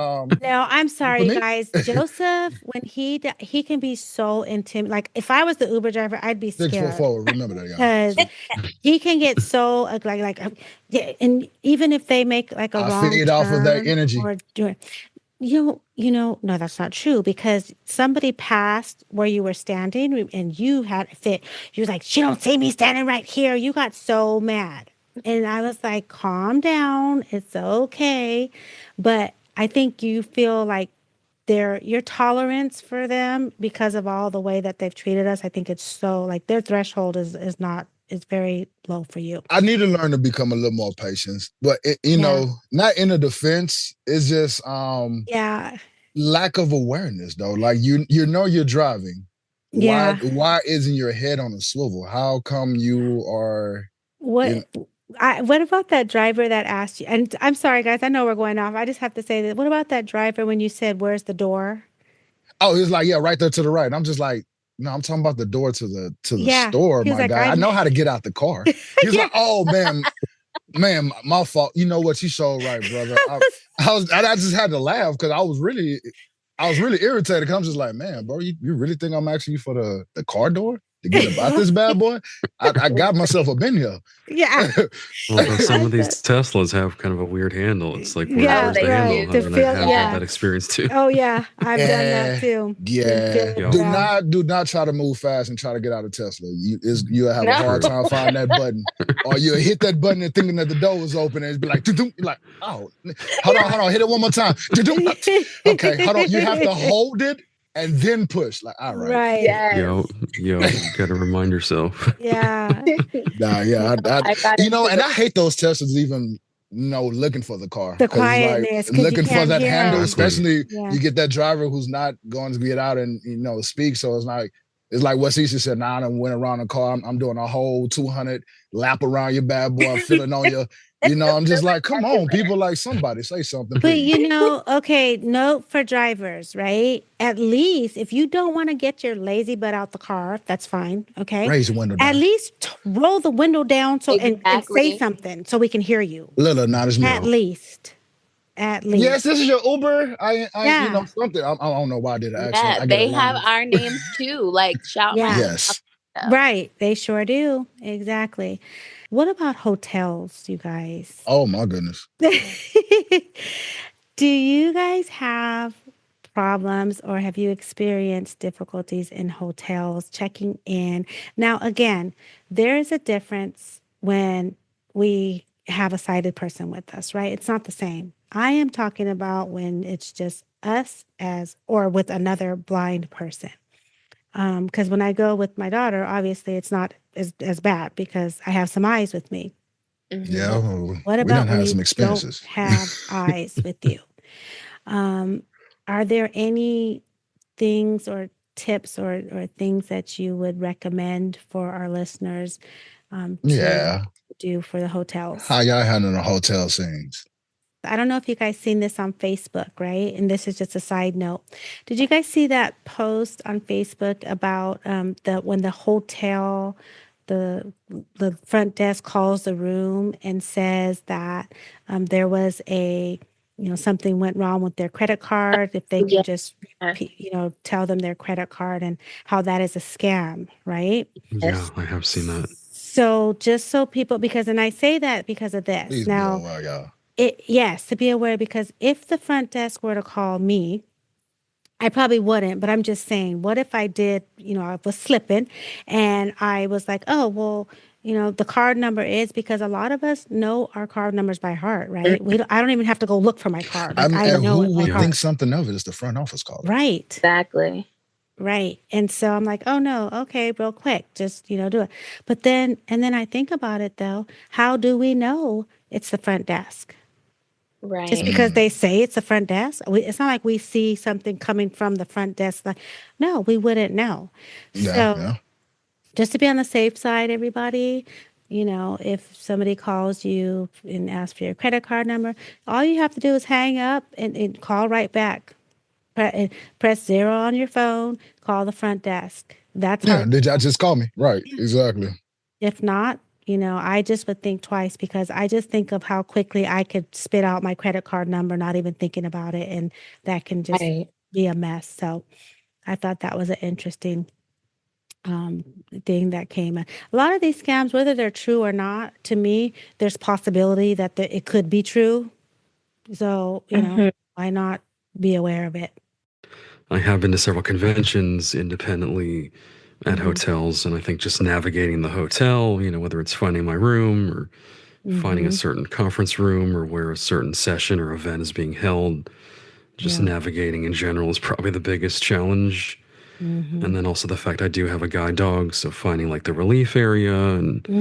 no, I'm you for sorry, you me? guys. Joseph, when he can be so intimidating. Like, if I was the Uber driver, I'd be Six foot scared forward. Remember that, y'all. because he can get so yeah, and even if they make like a I wrong feed off of that turn energy. or do no, that's not true because somebody passed where you were standing and you had a fit. You was like, she don't see me standing right here. You got so mad. And I was like, calm down. It's okay. But I think you feel like your tolerance for them because of all the way that they've treated us, I think it's so like their threshold is not is very low for you. I need to learn to become a little more patient, but you Yeah. know, not in a defense. It's just Yeah. lack of awareness, though. Like you know, you're driving. Yeah. why isn't your head on a swivel? How come you are What what about that driver that asked you? And I'm sorry, guys, I know we're going off. I just have to say that. What about that driver when you said, "Where's the door?" Oh, he's like, yeah, right there to the right. And I'm just like, no, I'm talking about the door to the Yeah, store, he was my like, guy. I "I'm." know how to get out the car. He's Yeah, like, oh man, my fault. You know what? You so right, brother. I just had to laugh because I was really irritated because I'm just like, man, bro, you really think I'm asking you for the car door to get about this bad boy? I got myself up in here. yeah. Although some I of these thought, Teslas have kind of a weird handle. It's like, yeah, where's the they handle? right. do. To And I feel, have had yeah. that experience too. Oh, yeah. I've done that Yeah, too. And yeah. feel, Yeah. yeah. Do not try to move fast and try to get out of Tesla. You'll have a No. hard True. time finding that button, or you'll hit that button and thinking that the door was open, and it's be like, doo-doo. You're like, oh, hold on, hit it one more time. Doo-doo. Okay, hold on. You have to hold it and then push. Like, all right, Right. Yes. Yo, got to remind yourself. Yeah. nah, yeah, I got and into I hate those Teslas even. Looking for the car The because it's like quietness, because you looking for can't that hear handle, them. Exactly. especially Yeah. you get that driver who's not going to get out and speak. So it's like what Cece said. Now I done went around the car. I'm doing a whole 200 lap around your bad boy. I'm feeling on you. I'm just like, come on, people, like somebody say something, But please. okay, note for drivers, right? At least if you don't want to get your lazy butt out the car, that's fine. Okay. Raise the window At down. least roll the window down and say Exactly. something so we can hear you. Lila, not as me. At least. At Yes, least. this is your Uber. Yeah. Something. I don't know why I did an accent. Yeah, I get a they lot have of our names too. Like shout my Yeah. name out yes. the window. Right. They sure do. Exactly. What about hotels, you guys? Oh my goodness. Do you guys have problems or have you experienced difficulties in hotels checking in? Now, again, there is a difference when we have a sighted person with us, right? It's not the same. I am talking about when it's just us or with another blind person. Because when I go with my daughter, obviously it's not as bad because I have some eyes with me. Yeah, Mm-hmm. What we done about when had you some don't experiences. have eyes with you? Um, are there any things or tips or things that you would recommend for our listeners to Yeah. do for the hotels? How y'all handling the hotel scenes? I don't know if you guys seen this on Facebook, right? And this is just a side note. Did you guys see that post on Facebook about the when the hotel, the the front desk calls the room and says that there was something went wrong with their credit card, if they can Yeah. just tell them their credit card and how that is a scam, right? Yeah, Yes. I have seen that. So just so people, and I say that because of this. Please be Now, aware, y'all. yes, to be aware, because if the front desk were to call me, I probably wouldn't, but I'm just saying, what if I did, I was slipping and I was like, oh, well, the card number is, because a lot of us know our card numbers by heart, right? I don't even have to go look for my card. Like I And know it who by would Yeah. think heart. something of it is the front office calling? Right. Exactly. Right. And so I'm like, oh no, okay, real quick, just, do it. But then I think about it though, how do we know it's the front desk? Just Right. because Mm, they say it's the front desk, it's not like we see something coming from the front desk. Like, no, we wouldn't know. yeah, So, yeah. just to be on the safe side, everybody, if somebody calls you and asks for your credit card number, all you have to do is hang up and call right back. Press 0 on your phone, call the front desk. That's how. Yeah, did y'all just call me? Right, exactly. If not, I just would think twice, because I just think of how quickly I could spit out my credit card number, not even thinking about it. And that can just Right. be a mess. So I thought that was an interesting thing that came in. A lot of these scams, whether they're true or not, to me, there's possibility that it could be true. So, Mhm. why not be aware of it? I have been to several conventions independently at Mhm. hotels, and I think just navigating the hotel, whether it's finding my room or finding a Mhm. certain conference room or where a certain session or event is being held, just Yeah. navigating in general is probably the biggest challenge. And Mhm. then also the fact I do have a guide dog, so finding like the relief area and Oh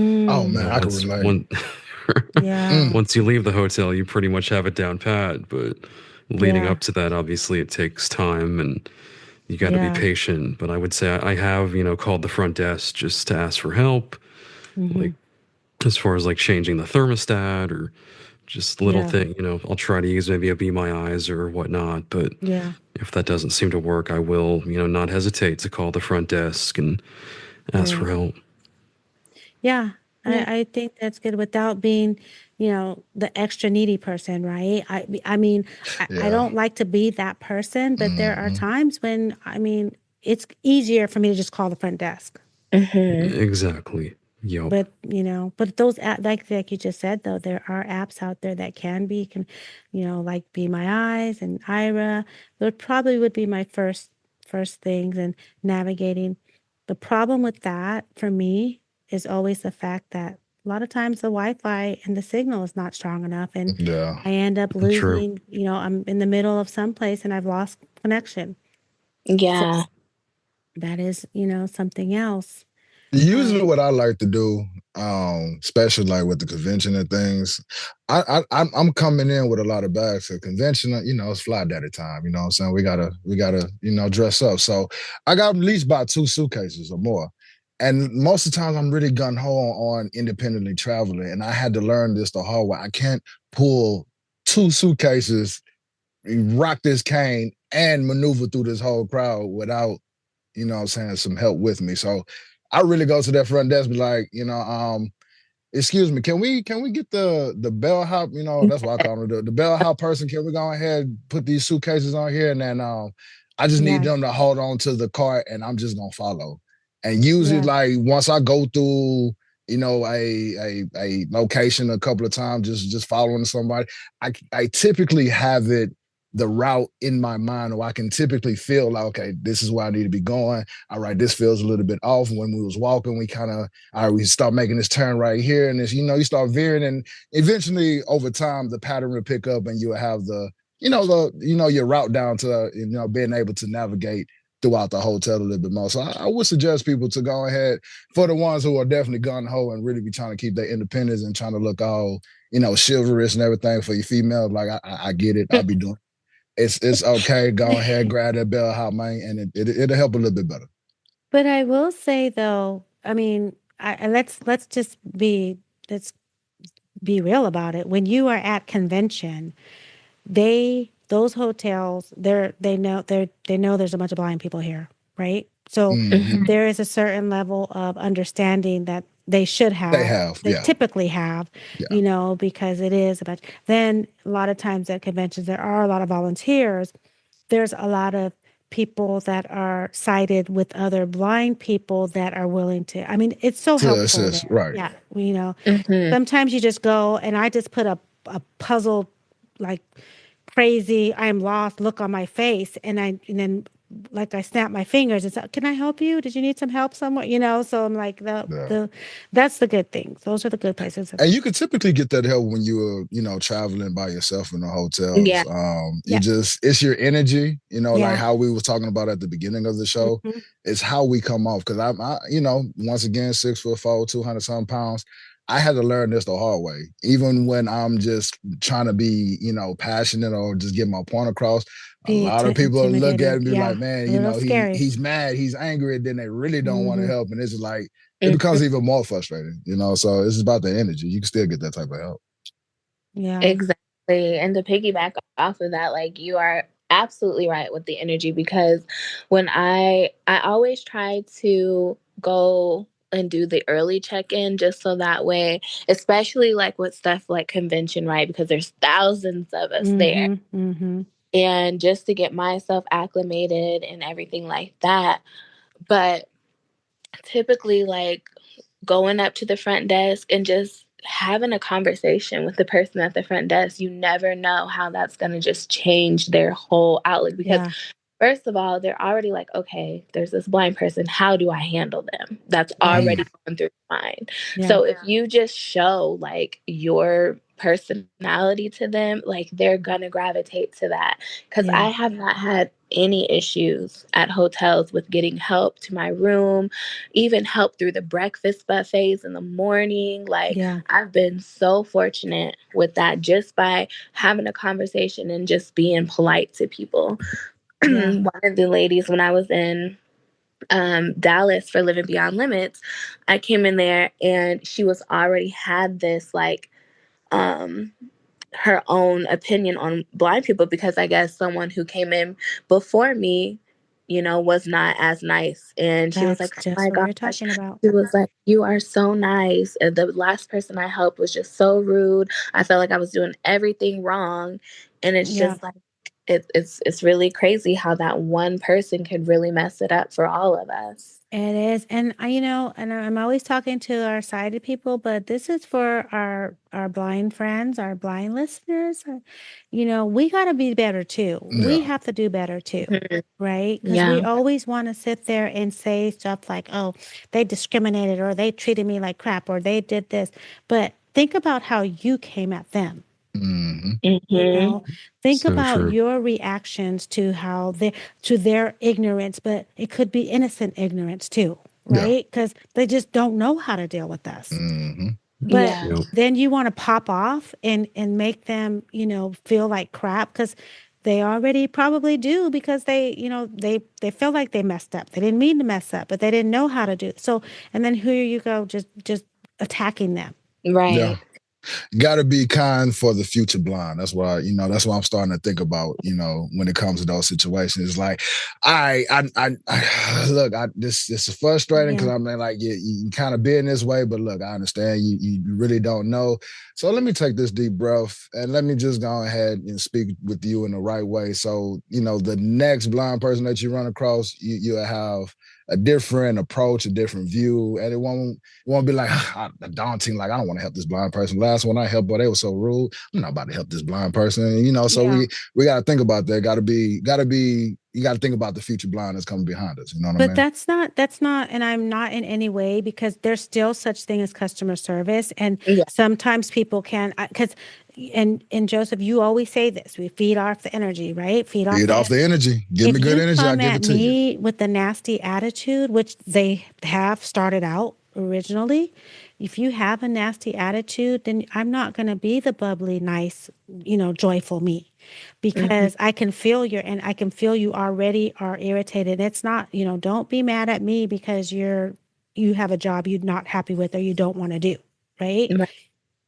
Mm. man, I can once relate. one Yeah. Mm, once you leave the hotel, you pretty much have it down pat. But leading Yeah. up to that, obviously, it takes time and you got to be patient. But I would say I have, called the front desk just to ask for help, like as far as like changing the thermostat or just little thing, I'll try to use maybe a Be My Eyes or whatnot. But if that doesn't seem to work, I will, not hesitate to call the front desk and ask for help. Yeah. I think that's good without being, the extra needy person, right? I mean, I don't like to be that person, but there are times when, it's easier for me to just call the front desk. Exactly. Yep. But those like you just said, though, there are apps out there that like Be My Eyes and Ira. Those probably would be my first things and navigating. The problem with that for me is always the fact that a lot of times the Wi-Fi and the signal is not strong enough, and I end up losing. I'm in the middle of someplace and I've lost connection. Yeah. So that is, something else. Usually what I like to do, especially like with the convention and things, I'm coming in with a lot of bags. So convention, it's fly daddy time, you know what I'm saying? We gotta, dress up. So I got at least about 2 suitcases or more. And most of the time I'm really gung-ho on independently traveling. And I had to learn this the hard way. I can't pull 2 suitcases, rock this cane, and maneuver through this whole crowd without, some help with me. So I really go to that front desk, be like, excuse me, can we get the bellhop? That's what I call them, the bellhop person. Can we go ahead and put these suitcases on here? And then I just need them to hold on to the cart, and I'm just gonna follow. And usually, like once I go through, a location a couple of times, just following somebody, I typically have the route in my mind, or I can typically feel like, okay, this is where I need to be going. All right, this feels a little bit off. When we was walking, we kind of, all right, we start making this turn right here. And this, you start veering, and eventually over time, the pattern will pick up and you'll have your route down to, being able to navigate throughout the hotel a little bit more. So I would suggest people to go ahead, for the ones who are definitely gung-ho and really be trying to keep their independence and trying to look all, chivalrous and everything for your females. Like I get it. I'll be doing it's okay. Go ahead, grab that bellhop, man, and it'll help a little bit better. But I will say though, let's be real about it. When you are at convention, those hotels, they know there's a bunch of blind people here, right? So there is a certain level of understanding that they should have. They typically have, because it is about. Then a lot of times at conventions, there are a lot of volunteers. There's a lot of people that are sighted with other blind people that are willing to. It's so helpful. Right. Yeah. Sometimes you just go, and I just put a puzzle, like crazy, I'm lost look on my face, and then like I snap my fingers. It's, can I help you? Did you need some help somewhere? So I'm like, that's the good things. Those are the good places. And you can typically get that help when you're, traveling by yourself in the hotels. Yeah. It's your energy, like how we were talking about at the beginning of the show. It's how we come off. Cause I once again, 6'4", 200 some pounds. I had to learn this the hard way. Even when I'm just trying to be, passionate or just get my point across, a lot of people look at it and be like, man, he's mad, he's angry, and then they really don't want to help. And it's just like, it becomes even more frustrating, So it's about the energy. You can still get that type of help. Yeah. Exactly. And to piggyback off of that, like, you are absolutely right with the energy, because when I always try to go and do the early check-in, just so that way, especially like with stuff like convention, right? Because there's thousands of us there. And just to get myself acclimated and everything like that. But typically, like, going up to the front desk and just having a conversation with the person at the front desk, you never know how that's going to just change their whole outlook. Because first of all, they're already like, okay, there's this blind person. How do I handle them? That's already going through my mind. So if you just show like your personality to them, like, they're going to gravitate to that. Because I have not had any issues at hotels with getting help to my room, even help through the breakfast buffets in the morning. Like, I've been so fortunate with that, just by having a conversation and just being polite to people. Yeah. one of the ladies, when I was in Dallas for Living Beyond Limits, I came in there and she was already had this like um her own opinion on blind people, because I guess someone who came in before me, was not as nice. And she was That's like, oh just my what we're gosh. talking about. She was like, you are so nice. And the last person I helped was just so rude. I felt like I was doing everything wrong. And it's Yeah. just like, it's really crazy how that one person could really mess it up for all of us. It is, and and I'm always talking to our sighted people, but this is for our blind friends, our blind listeners. We got to be better too. We Yeah. have to do better too, Mhm. right? Because we Yeah. always want to sit there and say stuff like, "Oh, they discriminated, or they treated me like crap, or they did this." But think about how you came at them. Hmm. You Hmm. know, think So about true. your reactions to how to their ignorance, but it could be innocent ignorance too, Yeah. right? Because they just don't know how to deal with us. Hmm. But Yeah. Yep. then you want to pop off and make them, feel like crap because they already probably do, because they feel like they messed up. They didn't mean to mess up, but they didn't know how to do it. So, and then here you go, just attacking them. Yeah. Right. Got to be kind for the future blind. That's why, that's what I'm starting to think about, when it comes to those situations. It's like, I look, this is frustrating because Yeah. I'm like, you kind of being this way, but look, I understand you really don't know. So let me take this deep breath and let me just go ahead and speak with you in the right way. So, the next blind person that you run across, you'll have a different approach, a different view, and it won't be like daunting. Like, I don't want to help this blind person. Last one I helped, boy, they were so rude. I'm not about to help this blind person. So Yeah. we got to think about that. You got to think about the future blind that's coming behind us. You know what I But mean? that's not, and I'm not in any way, because there's still such thing as customer service. And Yeah. sometimes people can, and Joseph, you always say this, we feed off the energy, right? Feed off Feed the off the energy. Give If me good you energy, I come give at it to you. me with the nasty attitude, which they have started out originally, if you have a nasty attitude, then I'm not going to be the bubbly, nice, joyful me, Hmm. because I can feel you already are irritated. It's not, don't be mad at me because you have a job you're not happy with or you don't want to do, right? Right.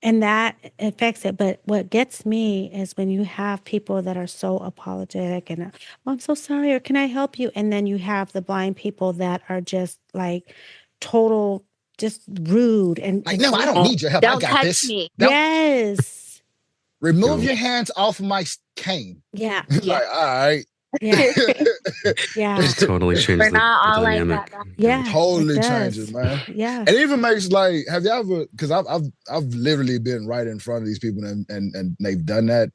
And that affects it. But what gets me is when you have people that are so apologetic and, "Oh, I'm so sorry," or "Can I help you?" And then you have the blind people that are just like total, just rude Like, no, I don't And need your help. I don't got touch this. me. Don't yes. remove Yep. your hands off of my cane. Yeah. Yeah. Like, all right. Yeah. Yeah. Just totally changed We're the not all like dynamic. that, guys. Yep. Yeah. It Totally changes, does. man. Yeah. And even makes like, have you ever? Because I've literally been right in front of these people and they've done that,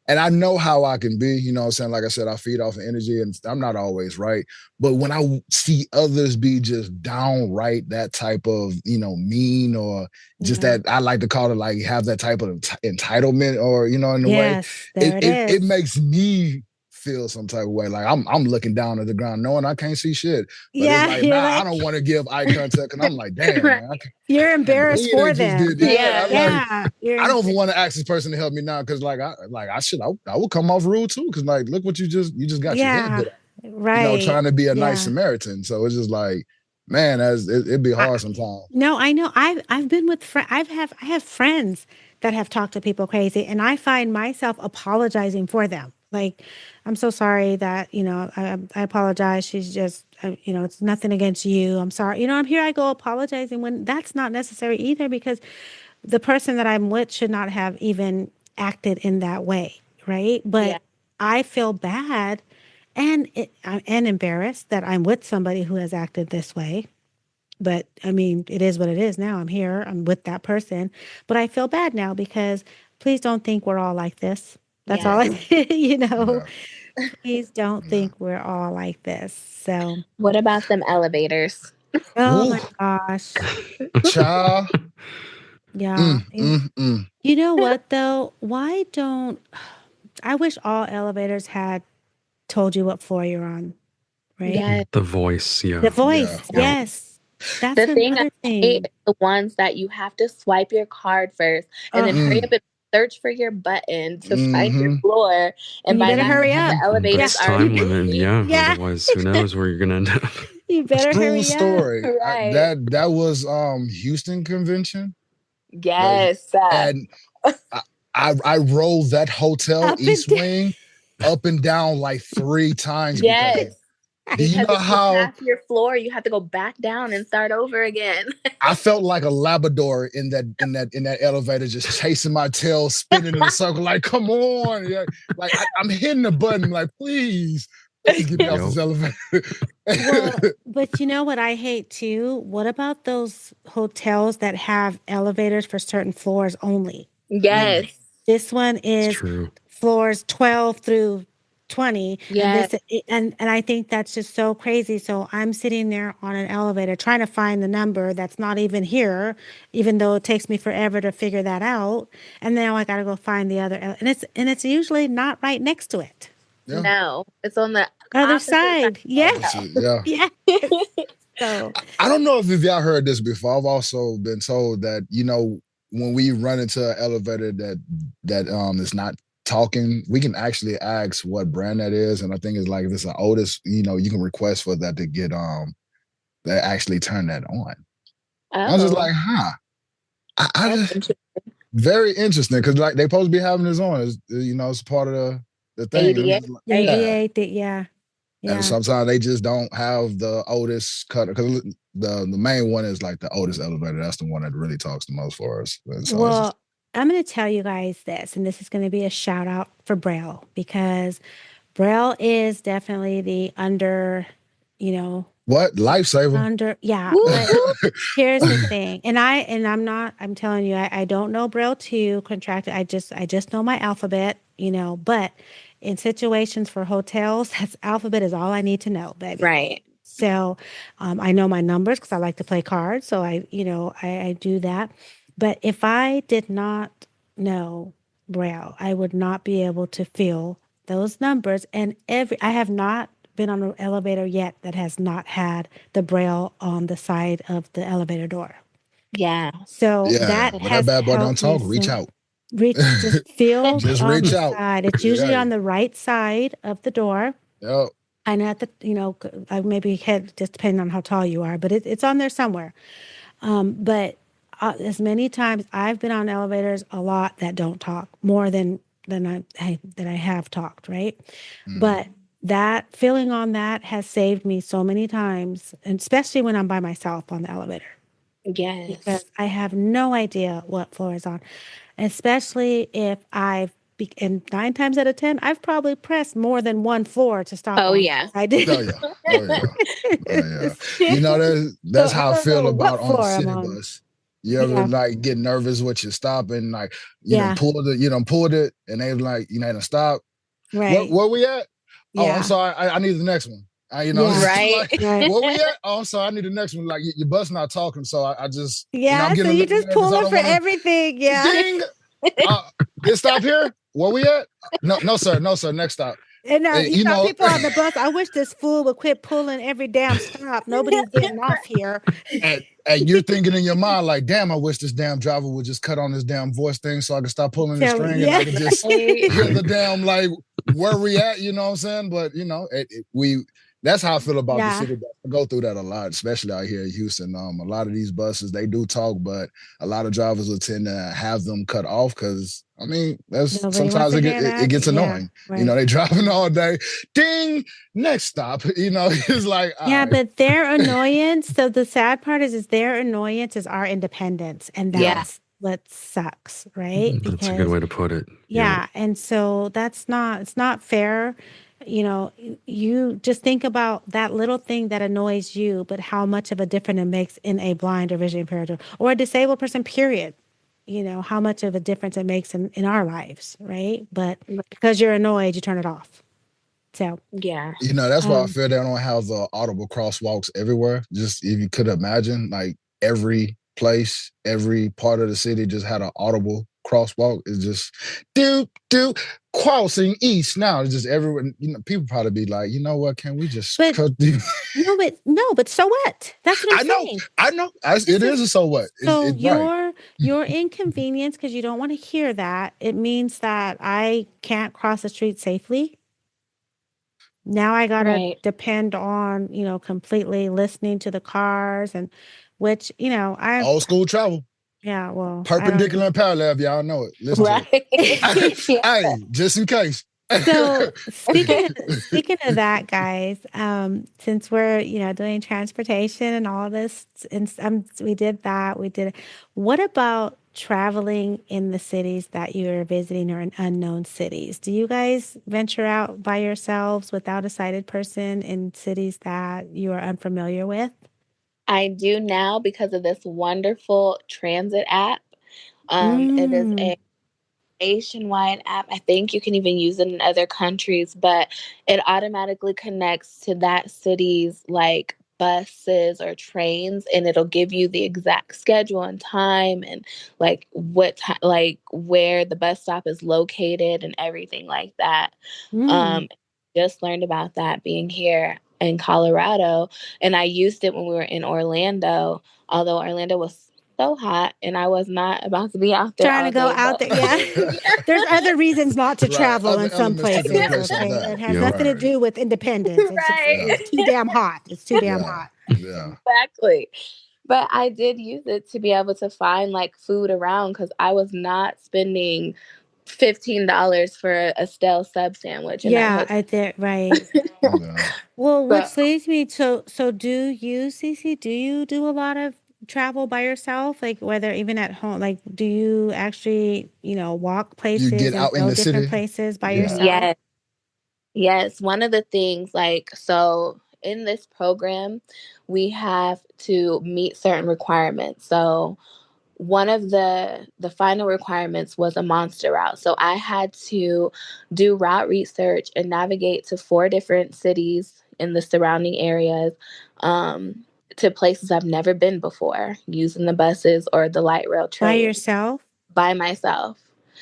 and I know how I can be. You know what I'm saying? Like I said, I feed off of energy, and I'm not always right. But when I see others be just downright that type of mean, or just Yeah. that, I like to call it, like, have that type of entitlement, or in a way, Yes. it There it it, is. it makes me feel some type of way, like I'm looking down at the ground knowing I can't see shit, but it's Yeah. like, You're nah, I like, don't want to give eye contact, and I'm like, damn, Right. man, you're I can't embarrassed believe they for just did them. that. I'm Yeah. like, Yeah. You're I don't even want to ask this person to help me now, because I would come off rude too, because like, look what you just got your head Yeah, bit off, right. trying to be a nice Yeah. Samaritan. So it's just like, man, it'd be I, hard sometimes. no, I know. I've been with I have friends that have talked to people crazy, and I find myself apologizing for them. Like, I'm so sorry that, I apologize. She's just, it's nothing against you. I'm sorry. I'm here. I go apologizing when that's not necessary either, because the person that I'm with should not have even acted in that way, right? Yeah. But I feel bad and embarrassed that I'm with somebody who has acted this way. But I mean, it is what it is now. I'm here, I'm with that person. But I feel bad now because please don't think we're all like this. That's all Yeah. Yeah, yeah, please don't yeah. think we're all like this. So, What about them elevators? oh Ooh, my gosh. child. Yeah. Mm. You know what though? Why don't I wish all elevators had told you what floor you're on, right? Yes. The voice. The Yeah. Yeah, voice, Yeah. yes. That's The thing I another hate thing. is the ones that you have to swipe your card first and then hurry Oh, mm, up and search for your button to find your floor, and You by better that hurry time, up. the elevator's That's already time limit. moving. Yeah. Yeah. Otherwise, who knows where you're gonna end up? You better True hurry up. story. Right. That was Houston convention. Yes. And I rolled that hotel Up and East down. Wing up and down like 3 times because Yes. do you Because know if you how pass your floor, you have to go back down and start over again. I felt like a Labrador in that elevator, just chasing my tail, spinning in a circle. Like, come on, yeah. Like I'm hitting the button. Like, please get me off this elevator. Well, but you know what I hate too? What about those hotels that have elevators for certain floors only? Yes. This one It's is true. floors 12 through 20, and Yes. and I think that's just so crazy. So I'm sitting there on an elevator trying to find the number that's not even here, even though it takes me forever to figure that out. And now I got to go find the other, and it's usually not right next to it. Yeah. No, it's on the Other opposite side. side. Yes. Opposite, yeah. Yes. So I don't know if y'all heard this before. I've also been told that, when we run into an elevator that is not talking, we can actually ask what brand that is. And I think it's like if it's an Otis, you can request for that to get that actually turn that on. I was just Oh, like, huh. I that's just interesting. very interesting because like they supposed to be having this on. It's part of the thing. And, 88, it's like, the right? yeah. 88, yeah. And sometimes they just don't have the Otis cutter because the main one is like the Otis elevator. That's the one that really talks the most for us. And so it's just, Well, I'm going to tell you guys this, and this is going to be a shout out for Braille because Braille is definitely the what? Lifesaver. yeah. Woo, But woo. here's the thing, and I'm telling you, I don't know Braille 2 contracted. I just know my alphabet, but in situations for hotels, that's alphabet is all I need to know, baby. Right. So I know my numbers because I like to play cards. So I do that. But if I did not know Braille, I would not be able to feel those numbers. And I have not been on an elevator yet that has not had the Braille on the side of the elevator door. Yeah. So Yeah. that When that has bad boy don't helped me talk, reach so out. just feel Just on reach the out. side. It's usually Yeah. on the right side of the door. Yep. And at the, I maybe head just depending on how tall you are, but it's on there somewhere. But as many times I've been on elevators a lot that don't talk more than I have talked, right? But that feeling on that has saved me so many times, and especially when I'm by myself on the elevator Yes. because I have no idea what floor is on, especially if and 9 times out of 10, I've probably pressed more than one floor to stop Oh, on. yeah. I did. Oh yeah. Oh yeah. That's So I how I don't feel know about what on the floor I'm city on. bus. You ever Yeah. like get nervous with your stop and like Yeah. pulled it and they like to stop. Right. Where we at? Oh, I'm Yeah. sorry. I need the next one. Yeah. Right. like, Right. where we at? Oh, I'm sorry. I need the next one. Like your bus not talking, so I just I'm Yeah. So getting a you little just nervous. I pulling don't for want to everything. Yeah. ding. Did stop here? Where we at? No, sir. No, sir. Next stop. And now you You know know, people on the bus. I wish this fool would quit pulling every damn stop. Nobody's getting off here. and you're thinking in your mind like, damn, I wish this damn driver would just cut on this damn voice thing so I could stop pulling the string and I could just Right. hear the damn like where we at, you know what I'm saying? But that's how I feel about the city bus. I go through that a lot, especially out here in Houston. A lot of these buses, they do talk, but a lot of drivers will tend to have them cut off because that's Nobody sometimes wants to it gets annoying. right. They driving all day. Ding, next stop. It's like Yeah, right. but their annoyance. So the sad part is their annoyance is our independence, and that's what sucks, right? That's a good way to put it. Yeah, and so it's not fair. You just think about that little thing that annoys you, but how much of a difference it makes in a blind or visually impaired or a disabled person, period. How much of a difference it makes in our lives, right? But because you're annoyed, you turn it off. So Yeah. That's why I feel they don't have the audible crosswalks everywhere. Just if you could imagine, like every place, every part of the city just had an audible crosswalk is just crossing east now. It's just everyone, people probably be like, you know what, can we just cut the but so what? That's what I'm saying. I know. It is a so what. So It's right. your inconvenience, because you don't want to hear that, it means that I can't cross the street safely. Now I gotta Right. depend on, completely listening to the cars, and which, Old school travel. yeah, well, Perpendicular and parallel, if y'all know it. Listen to Right. it. Yeah. Hey, just in case. So speaking of that, guys, since we're doing transportation and all this, and we did that. We did. What about traveling in the cities that you're visiting or in unknown cities? Do you guys venture out by yourselves without a sighted person in cities that you are unfamiliar with? I do now because of this wonderful transit app. It is Mm, a nationwide app. I think you can even use it in other countries, but it automatically connects to that city's like buses or trains, and it'll give you the exact schedule and time and like what time, like where the bus stop is located and everything like that. mm. Um, just learned about that being here in Colorado, and I used it when we were in Orlando. Although Orlando was so hot, and I was not about to be out there Trying to all go day. out But there, yeah. There's other reasons not to Right. travel Other in some elements took places, into place of okay? that. It has Yep. nothing to Right. do with independence. right, Yeah. It's too damn hot. It's too damn Yeah. hot. Yeah. exactly. But I did use it to be able to find like food around because I was not spending $15 for a stale sub sandwich in that Yeah, hotel. I did, right. Yeah. Well, So which leads me to, so do you, Cece, do you do a lot of travel by yourself? Like whether even at home, like do you actually, walk You places get and out in go the different city. places by Yeah. yourself? yes, yes. One of the things like so in this program, we have to meet certain requirements. So one of the final requirements was a monster route. So I had to do route research and navigate to 4 different cities in the surrounding areas, um, to places I've never been before, using the buses or the light rail By train yourself? by myself.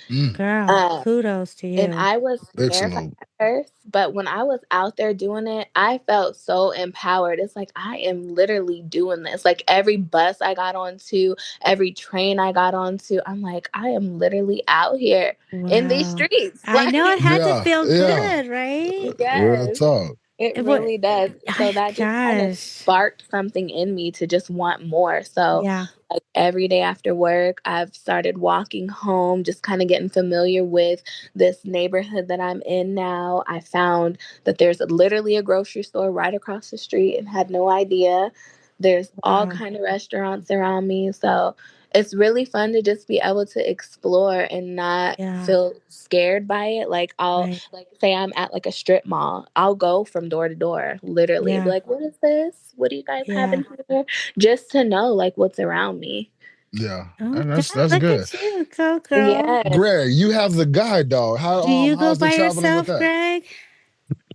Mm. Girl, Um, kudos to and you. I was Big terrified salute. at first, but when I was out there doing it, I felt so empowered. It's like I am literally doing this. Like every bus I got onto, every train I got onto, I'm like, I am literally out here in these Wow. streets. I Like, know it had to Yeah. feel Yeah. good, right? Real yes. talk. It What? really does. So that just kind of Gosh. sparked something in me to just want more. So, Yeah. like every day after work, I've started walking home, just kind of getting familiar with this neighborhood that I'm in now. I found that there's literally a grocery store right across the street and had no idea. There's all Wow. kind of restaurants around me. So, it's really fun to just be able to explore and not Yeah. feel scared by it. Like I'll Right. like say I'm at like a strip mall. I'll go from door to door, literally. Be Yeah. like, what is this? What do you guys have Yeah. in here? Just to know like what's around me. Yeah. Oh, And God, that's look good. at you. Go, girl. Yes. Greg, you have the guide dog. Do you go How's the by traveling with yourself, that? Greg?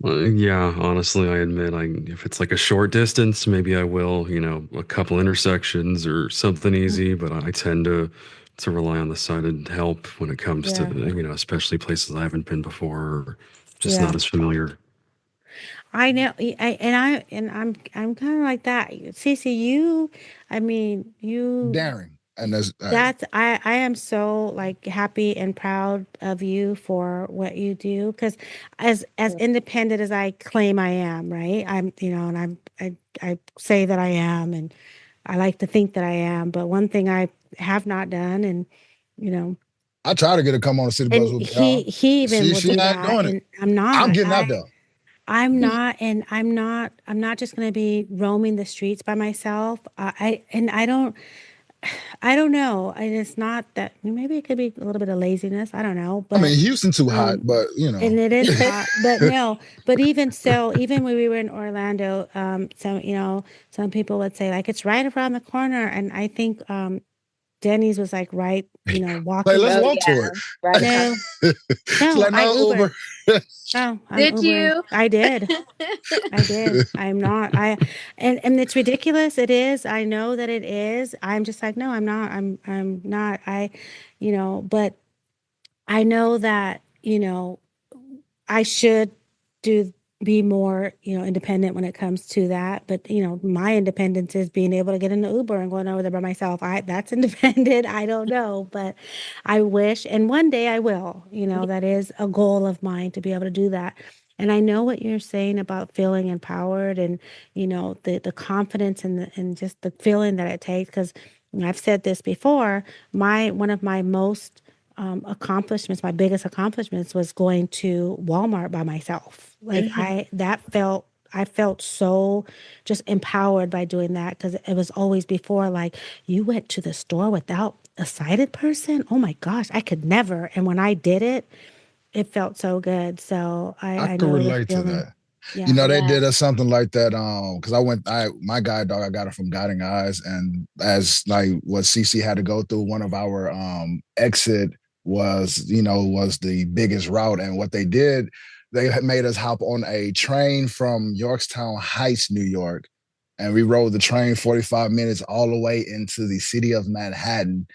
Yeah, honestly, I admit, if it's like a short distance, maybe I will, a couple intersections or something Mm, easy. But I tend to rely on the sighted help when it comes to, yeah. especially places I haven't been before or just Yeah. not as familiar. I know. I'm kind of like that. Cece, I mean, Daring. And that's hey. that's, I am so like happy and proud of you for what you do. Because as independent as I claim I am, right? And I say that I am, and I like to think that I am. But one thing I have not done, and you know, I try to get her to come on the city bus and with me, y'all. he even will She do ain't that, doing it. and I'm I'm not. getting out there. I'm not, and I'm not just going to be roaming the streets by myself. I don't know. And it's not that, maybe it could be a little bit of laziness. I don't know, I mean, but Houston too hot, um, but and it is hot. But no, but even so, even when we were in Orlando, some people would say like it's right around the corner, and I think Denny's was like right, Like, walking. let's Oh walk to yeah, right across. No, it. no, Like, I no Uber. Uber. No, I'm Did Ubering. you? I did. I did. I'm not. And it's ridiculous. It is. I know that it is. I'm just like, no, I'm not. I'm not. But I know that, I should do be more, independent when it comes to that. But, my independence is being able to get in the Uber and going over there by myself. That's independent. I don't know, but I wish, and one day I will, that is a goal of mine to be able to do that. And I know what you're saying about feeling empowered and, the confidence and just the feeling that it takes. Because I've said this before, one of my most accomplishments, my biggest accomplishments was going to Walmart by myself. Like Mhm. I felt so just empowered by doing that because it was always before like you went to the store without a sighted person. Oh my gosh, I could never. And when I did it, it felt so good. So I I can know the relate to feeling. that. You Yeah. know, they Yeah. did us something like that. Because my guide dog, I got it from Guiding Eyes, and as like what CC had to go through, one of our exit was the biggest route, and what they did, they had made us hop on a train from Yorktown Heights, New York, and we rode the train 45 minutes all the way into the city of Manhattan.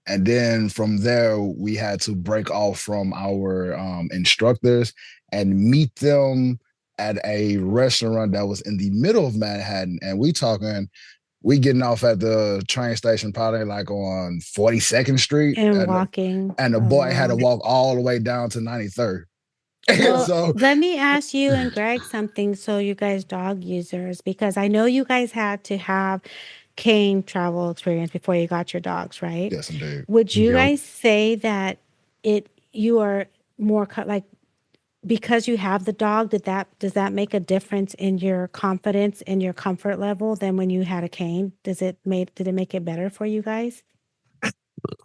And then from there, we had to break off from our instructors and meet them at a restaurant that was in the middle of Manhattan. And we getting off at the train station probably like on 42nd Street. And And walking. the Oh boy had to wow. walk all the way down to 93rd. And Well, so let me ask you and Greg something. So, you guys, dog users, because I know you guys had to have cane travel experience before you got your dogs, right? yes, indeed. Would you Yep. guys say that you are more like because you have the dog, does that make a difference in your confidence and your comfort level than when you had a cane? Did it make it better for you guys?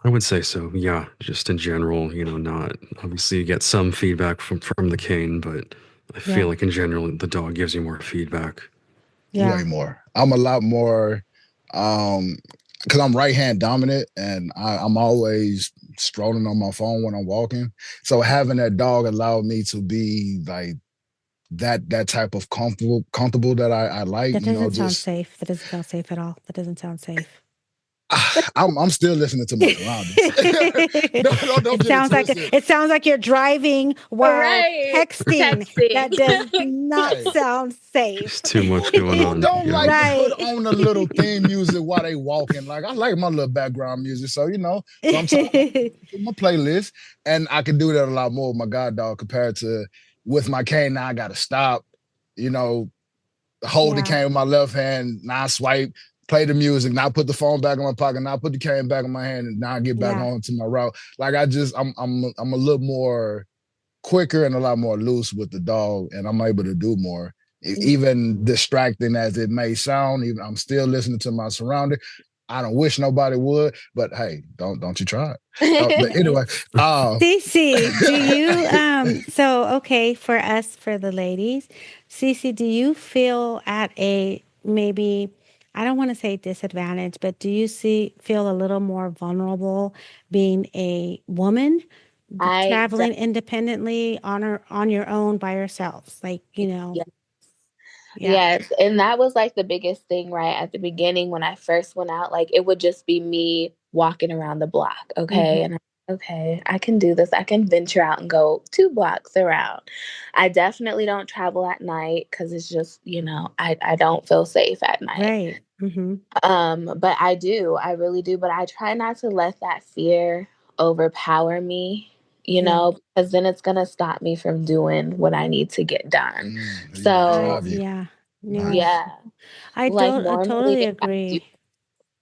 I would say so. Yeah, just in general, not obviously you get some feedback from the cane, but I Yeah. feel like in general the dog gives you more feedback. Yeah. Way more. I'm a lot more because I'm right hand dominant and I'm always strolling on my phone when I'm walking. So having that dog allowed me to be like that type of comfortable that I like, That doesn't sound just safe. That doesn't sound safe at all. That doesn't sound safe. I'm still listening to my surroundings. Don't get it twisted. It sounds like you're driving while Right. texting. Texting. That does not Hey, sound safe. Just too much going who on. don't Yeah. like to put Right. on a little theme music while they walking? Like I like my little background music, so sometimes I put my playlist, and I can do that a lot more with my god dog compared to with my cane. Now I got to stop, you know, hold the Yeah. cane with my left hand, now swipe, play the music, now put the phone back in my pocket, now put the cane back in my hand, and now get back Yeah. on to my route. Like I'm a little more quicker and a lot more loose with the dog, and I'm able to do more. Even distracting as it may sound, even I'm still listening to my surrounding. I don't wish nobody would, but hey, don't you try it? But anyway, Cece, do you so okay for us for the ladies, Cece, do you feel at a maybe I don't want to say disadvantage, but do you feel a little more vulnerable being a woman I traveling independently on your own by yourselves? Like, definitely. yeah. Yes, and that was like the biggest thing right at the beginning when I first went out. Like it would just be me walking around the block, okay? Hmm. And okay, I can do this. I can venture out and go 2 blocks around. I definitely don't travel at night because it's just, I don't feel safe at night. Right. Hmm. But I do, I really do. But I try not to let that fear overpower me, Yeah. because then it's gonna stop me from doing what I need to get done. yeah, So drive you. Yeah. Yeah. Nice. yeah. I Normally, totally if I do, agree.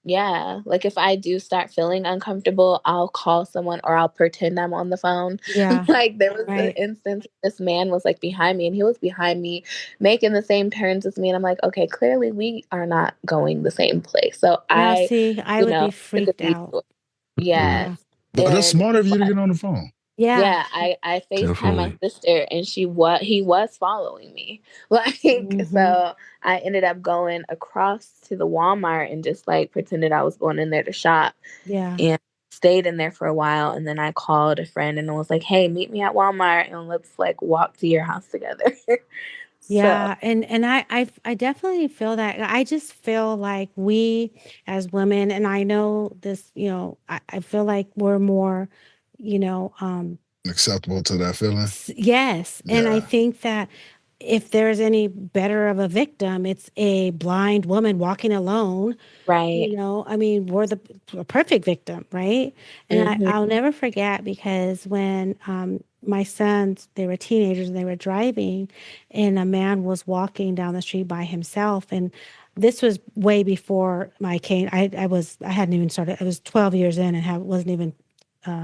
yeah, like if I do start feeling uncomfortable, I'll call someone or I'll pretend I'm on the phone. Yeah. Like there was an Right. instance this man was like behind me and he was behind me making the same turns as me. And I'm like, okay, clearly we are not going the same place. So Now, I, see, I would be took a freaked out. detour. Mm. Yes. Yeah. That's And smart of you to get on the phone. Yeah, I FaceTime my Definitely. sister and he was following me. Like, Mm-hmm. so I ended up going across to the Walmart and just like pretended I was going in there to shop Yeah. and stayed in there for a while. And then I called a friend and was like, hey, meet me at Walmart and let's like walk to your house together. So, Yeah, and I definitely feel that. I just feel like we as women, and I know this, I feel like we're more, you know, Acceptable to that feeling. yes, and I Yeah. think that if there's any better of a victim, it's a blind woman walking alone. right. I mean, we're the perfect victim, right? And Hmm. I'll never forget because when my sons, they were teenagers and they were driving, and a man was walking down the street by himself. And this was way before my cane. I hadn't even started. I was 12 years in and wasn't even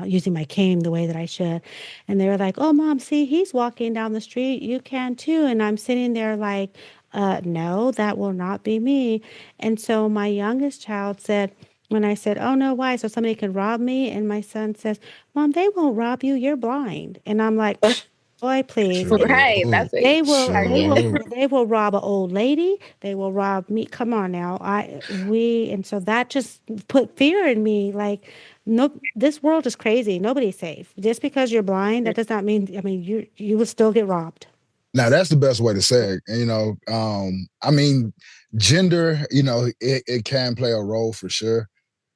using my cane the way that I should. And they were like, "Oh, mom, see, he's walking down the street. You can too." And I'm sitting there like, no, that will not be me. And so my youngest child said, when I said, "Oh no, why? So somebody can rob me?" And my son says, "Mom, they won't rob you. You're blind." And I'm like, "Psh, boy, please. Right. That's a target. They will rob an old lady. They will rob me. Come on now. And so that just put fear in me. Like, no, this world is crazy. Nobody's safe. Just because you're blind, that does not mean, I mean, you will still get robbed. Now that's the best way to say it. I mean, gender, it can play a role for sure.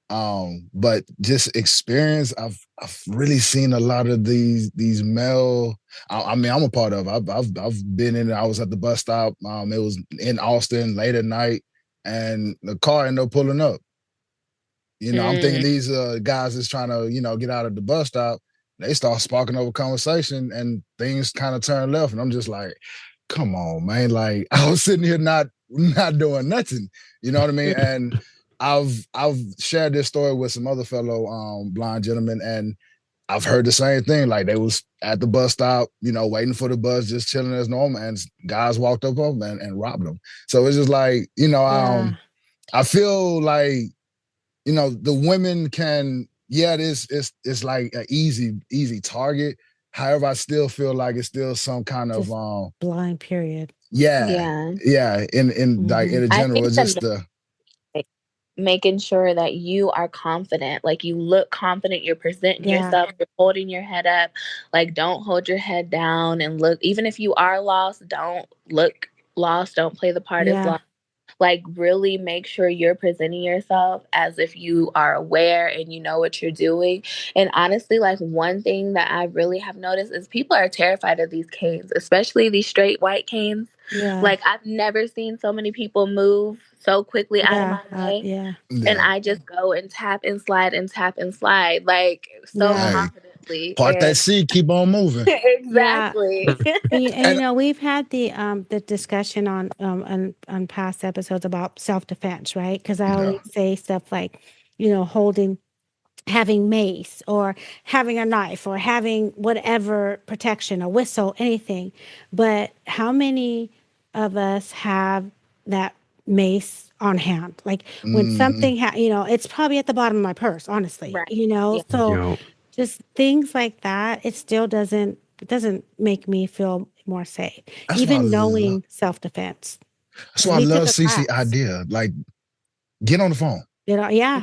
But just experience, I've really seen a lot of these male. I mean, I'm a part of. I've been in. I was at the bus stop. It was in Austin late at night, and the car ended up pulling up. I'm thinking Mm. these guys is trying to, get out of the bus stop. They start sparking over conversation and things kind of turn left. And I'm just like, come on, man. Like I was sitting here not doing nothing. You know what I mean? And I've shared this story with some other fellow blind gentlemen, and I've heard the same thing. Like they was at the bus stop, waiting for the bus, just chilling as normal, and guys walked up on them and robbed them. So it's just like, Yeah. I feel like the women can, yeah, it's like an easy target. However, I still feel like it's still some kind of Just blind period. yeah, Yeah. yeah, in like in Hmm. a I general, think it's just the the making sure that you are confident, like you look confident, you're presenting Yeah. yourself, you're holding your head up. Like don't hold your head down and look, even if you are lost, don't look lost, don't play the part as Yeah. lost. Like really make sure you're presenting yourself as if you are aware and you know what you're doing. And honestly, like one thing that I really have noticed is people are terrified of these canes, especially these straight white canes. Yeah. Like I've never seen so many people move so quickly out of Yeah. my way, Yeah. and yeah. I just go and tap and slide like so Yeah. Hey, confidently. part that And seat, keep on moving. Yeah. exactly. And We've had the discussion on past episodes about self-defense, right? Because I yeah, always say stuff like, holding having mace or having a knife or having whatever protection, a whistle, anything. But how many of us have that mace on hand? Like when hmm something, it's probably at the bottom of my purse, honestly, Right. Yeah. So Yo, just things like that, it still doesn't make me feel more safe. that's why I Even love. knowing self-defense. That's And why I we took love a CC class. idea. Like, get on the phone. Yeah, I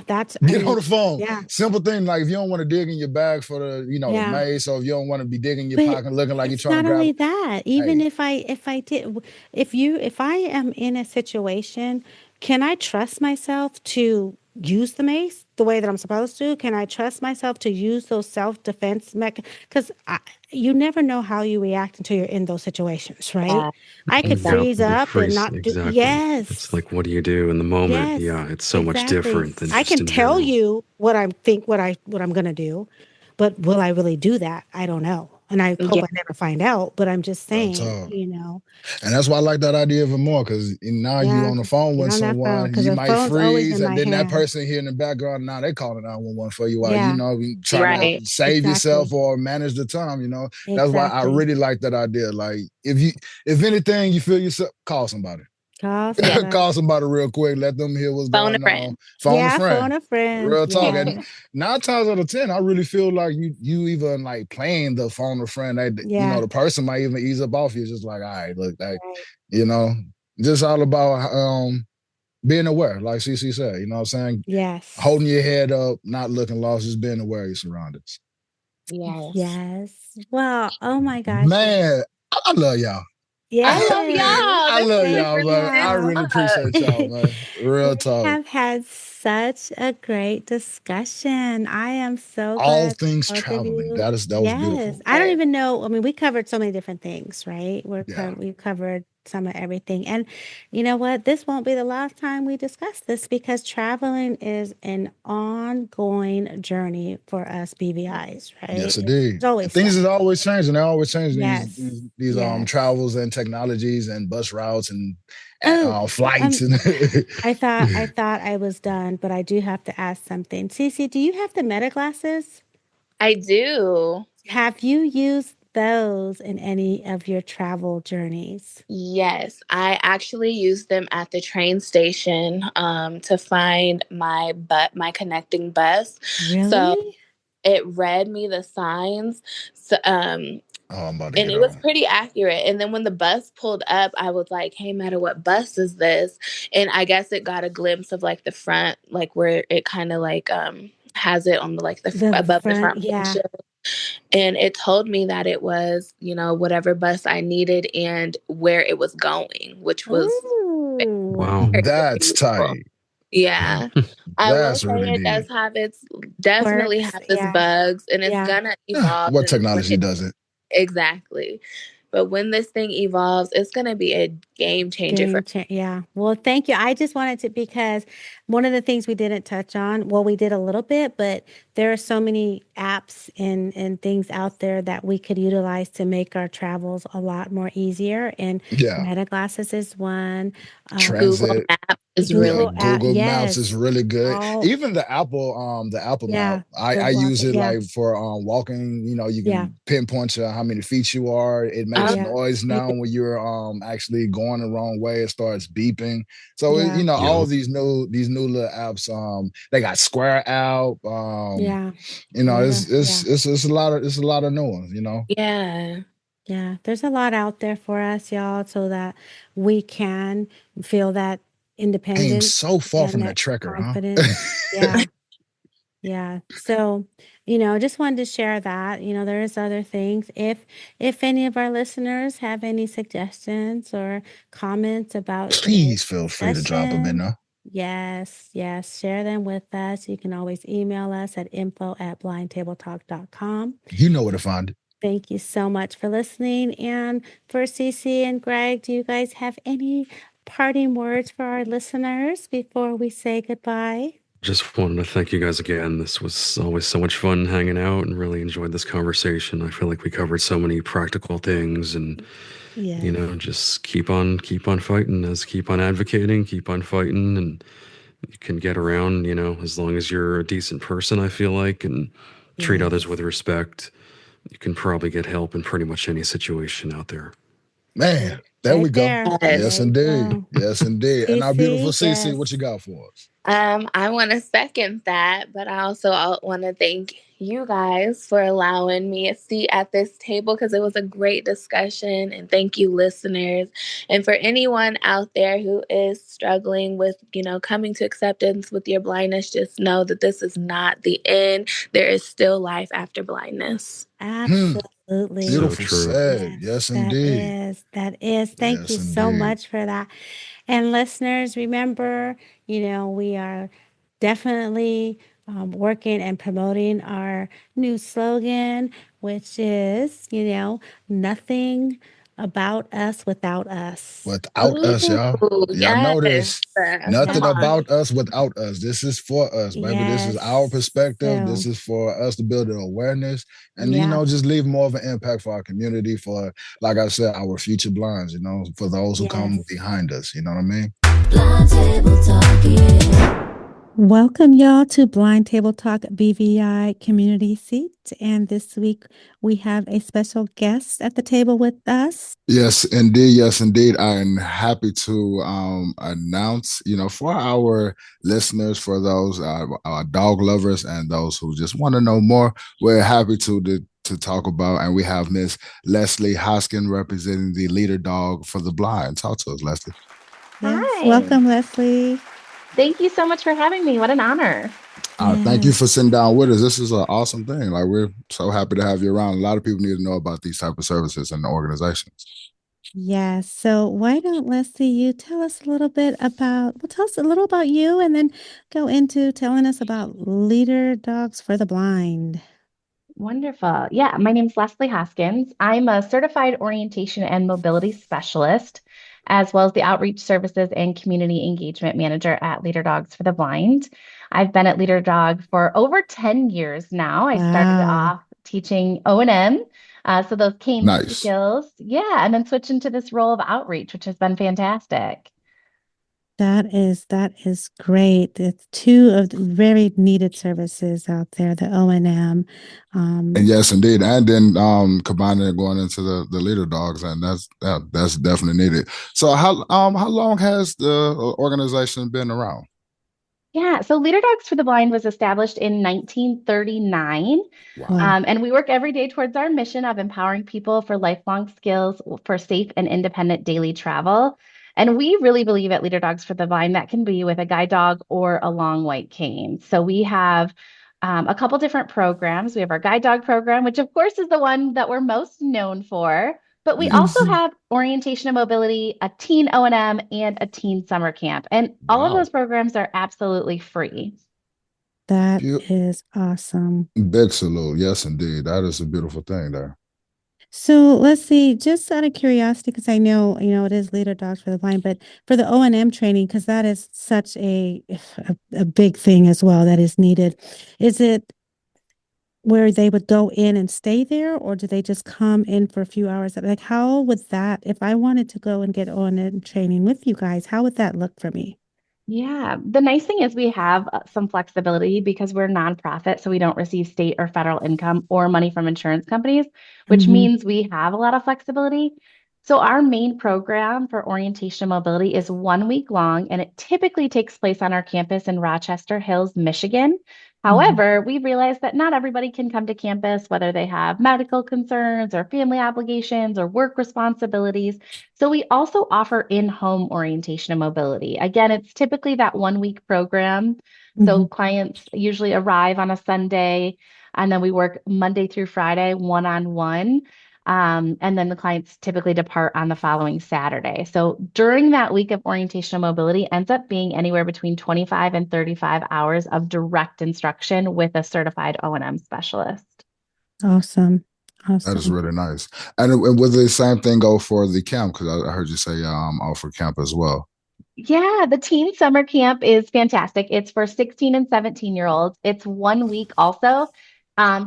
Get on mean, the phone. yeah, Simple thing, like if you don't want to dig in your bag for the yeah. mace, or if you don't want to be digging your But pocket looking like you're it's trying to not grab only it. that. Even Hey, if I did, if I am in a situation, can I trust myself to use the mace the way that I'm supposed to? Can I trust myself to use those self-defense because you never know how you react until you're in those situations, right? Yeah. I could Exactly. yeah, freeze you up and freeze. not do. Exactly. It's Yes. like, what do you do in the moment? Yes, Yeah, it's so much exactly. different than I just can in tell general. you what I'm gonna do, but will I really do that? I don't know. And I hope Yeah. I never find out, but I'm just real saying, talk. you know. And that's why I like that idea even more, because now you Yeah, on the just phone get with on that phone someone, because you the might phone's always freeze, in and my then that hand. person here in the background, now they calling 911 for you while Yeah, trying to yeah, Right. save yourself exactly. or manage the time. That's why I Exactly. really like that idea. Like if anything, you feel yourself, call somebody. Call Yeah. somebody. Call somebody real quick. Let them hear what's Phone a going on. friend. Phone a friend. Phone a friend. Real talk. Yeah. And 9 times out of 10, I really feel like you even like playing the phone a friend. That Yeah. the person might even ease up off you. It's just like, all right, look, like, Right. just all about being aware, like CC said. You know what I'm saying? Yes. Holding your head up, not looking lost, just being aware of your surroundings. Yes. Yes. Well, oh my gosh. Man, I love y'all. Yeah. I love y'all. I This love was y'all, really man. I good really talk. appreciate y'all, man. Real We talk. have had such a great discussion. I am so All glad things both of traveling. you. That was beautiful. Yes. I don't even know. I mean, we covered so many different things, right? Yeah. We've covered some of everything. And you know what? This won't be the last time we discuss this because traveling is an ongoing journey for us BVIs, right? Yes, indeed. It's always Things stuff. is always changing. They're always changing Yes. these Yes. travels and technologies and bus routes and Oh, flights and I thought I was done, but I do have to ask something. Cece, do you have the meta glasses? I do. Have you used those in any of your travel journeys? Yes, I actually used them at the train station to find my connecting bus. So Really? it read me the signs. So, oh, I'm about to and get it was on. pretty accurate. And then when the bus pulled up, I was like, "Hey, Meta, what bus is this?" And I guess it got a glimpse of like the front, like where it kind of like has it on the like The above the front, front yeah. windshield. And it told me that it was, whatever bus I needed and where it was going, which was Ooh. Wow. very, very That's useful. tight. Yeah. I will That's say really it neat. does have its definitely Quirks, have its yeah. bugs and it's Yeah. gonna evolve. What And when technology does it? exactly. But when this thing evolves, it's gonna be a game changer for Yeah. Well, thank you. I just wanted to because one of the things we didn't touch on, well, we did a little bit, but there are so many apps and things out there that we could utilize to make our travels a lot more easier. And Yeah. Meta Glasses is one. Google Transit. Maps is Yeah, really Google app, Google Maps is yes. really good. All, Even the Apple Map. yeah. I The use walking, it yeah. like for walking. You Yeah. can pinpoint how many feet you are. It makes Yeah. noise now when you're actually going the wrong way. It starts beeping. So Yeah. all Yep. these new little apps. They got Square app. Yeah. It's Meta, yeah. it's a lot of new ones. Yeah. Yeah, there's a lot out there for us, y'all, so that we can feel that I am independence so far and from that that trekker, huh? confidence. Yeah, yeah. So, just wanted to share that. There's other things. If any of our listeners have any suggestions or comments about today's Please feel free to drop them in discussion, there. yes, share them with us. You can always email us at info@blindtabletalk.com. You know where to find it. Thank you so much for listening. And for Cece and Greg, do you guys have any parting words for our listeners before we say goodbye? Just wanted to thank you guys again. This was always so much fun hanging out and really enjoyed this conversation. I feel like we covered so many practical things and Yes. just keep on fighting, keep on advocating, keep on fighting, and you can get around, as long as you're a decent person, I feel like, and treat others with respect. You can probably get help in pretty much any situation out there. Man, there we Right go. there. Yes. Yes, There you indeed. go. Yes, indeed. And our beautiful Cece, Cece, what yes. you got for us? I want to second that, but I also want to thank you guys for allowing me a seat at this table because it was a great discussion. And thank you, listeners. And for anyone out there who is struggling with, coming to acceptance with your blindness, just know that this is not the end. There is still life after blindness. Absolutely. Beautiful true. said. Yes, That indeed. is. Thank Yes, you so indeed. much for that. And listeners, remember, we are definitely working and promoting our new slogan, which is, nothing about us without us. Without us, y'all. Ooh, Y'all know yes. this. Come Nothing on. about us without us. This is for us, baby. This is our Yes. perspective. This So, is for us to build an awareness and, yeah. just leave more of an impact for our community, for, like I said, our future blinds, for those who come Yes. behind us. You know what I mean? Blind table talking. Welcome, y'all, to Blind Table Talk BVI Community Seat. And this week we have a special guest at the table with us. Yes, indeed. Yes, indeed. I am happy to announce, for our listeners, for those dog lovers and those who just want to know more, we're happy to talk about. And we have Miss Leslie Haskins representing the leader dog for the blind. Talk to us, Leslie. Yes. Hi. Welcome, Leslie. Thank you so much for having me. What an honor. Thank you Yes. for sitting down with us. This is an awesome thing. Like, we're so happy to have you around. A lot of people need to know about these type of services and organizations. Yes. So why don't Leslie, you tell us a little bit about, well, tell us a little about you and then go into telling us about Leader Dogs for the Blind. Wonderful. Yeah, my name is Leslie Haskins. I'm a certified orientation and mobility specialist, as well as the outreach services and community engagement manager at Leader Dogs for the Blind. I've been at Leader Dog for over 10 years now. I started Wow. off teaching O&M, so those cane Nice. skills. Yeah, and then switched into this role of outreach, which has been fantastic. That is great. It's two of the very needed services out there, the O&M. And Um, yes, indeed. And then combining it going into the leader dogs, and that's definitely needed. So how long has the organization been around? Yeah, so Leader Dogs for the Blind was established in 1939. Wow. wow. And we work every day towards our mission of empowering people for lifelong skills for safe and independent daily travel. And we really believe at Leader Dogs for the Blind that can be with a guide dog or a long white cane. So we have a couple different programs. We have our guide dog program, which of course is the one that we're most known for. But we also Yes. Mhm. have orientation and mobility, a teen O&M, and a teen summer camp. And all of those Wow. programs are absolutely free. That Beau- is awesome. Big salute. Yes, indeed. That is a beautiful thing there. So let's see, just out of curiosity, because I know, it is Leader Dogs for the Blind, but for the O&M training, because that is such a big thing as well that is needed. Is it where they would go in and stay there, or do they just come in for a few hours? Like, how would that, if I wanted to go and get O&M training with you guys, how would that look for me? Yeah, the nice thing is we have some flexibility because we're nonprofit, so we don't receive state or federal income or money from insurance companies, which Hmm. means we have a lot of flexibility. So our main program for orientation and mobility is 1 week long, and it typically takes place on our campus in Rochester Hills, Michigan. Hmm. However, we realize that not everybody can come to campus, whether they have medical concerns or family obligations or work responsibilities. So we also offer in-home orientation and mobility. Again, it's typically that 1 week program. So Hmm. clients usually arrive on a Sunday, and then we work Monday through Friday one-on-one. And then the clients typically depart on the following Saturday. So during that week of orientation and mobility ends up being anywhere between 25 and 35 hours of direct instruction with a certified O&M specialist. Awesome. That is Awesome. really nice. And would the same thing go for the camp? Because I heard you say offer camp as well. Yeah, the teen summer camp is fantastic. It's for 16 and 17-year-olds. It's 1 week also.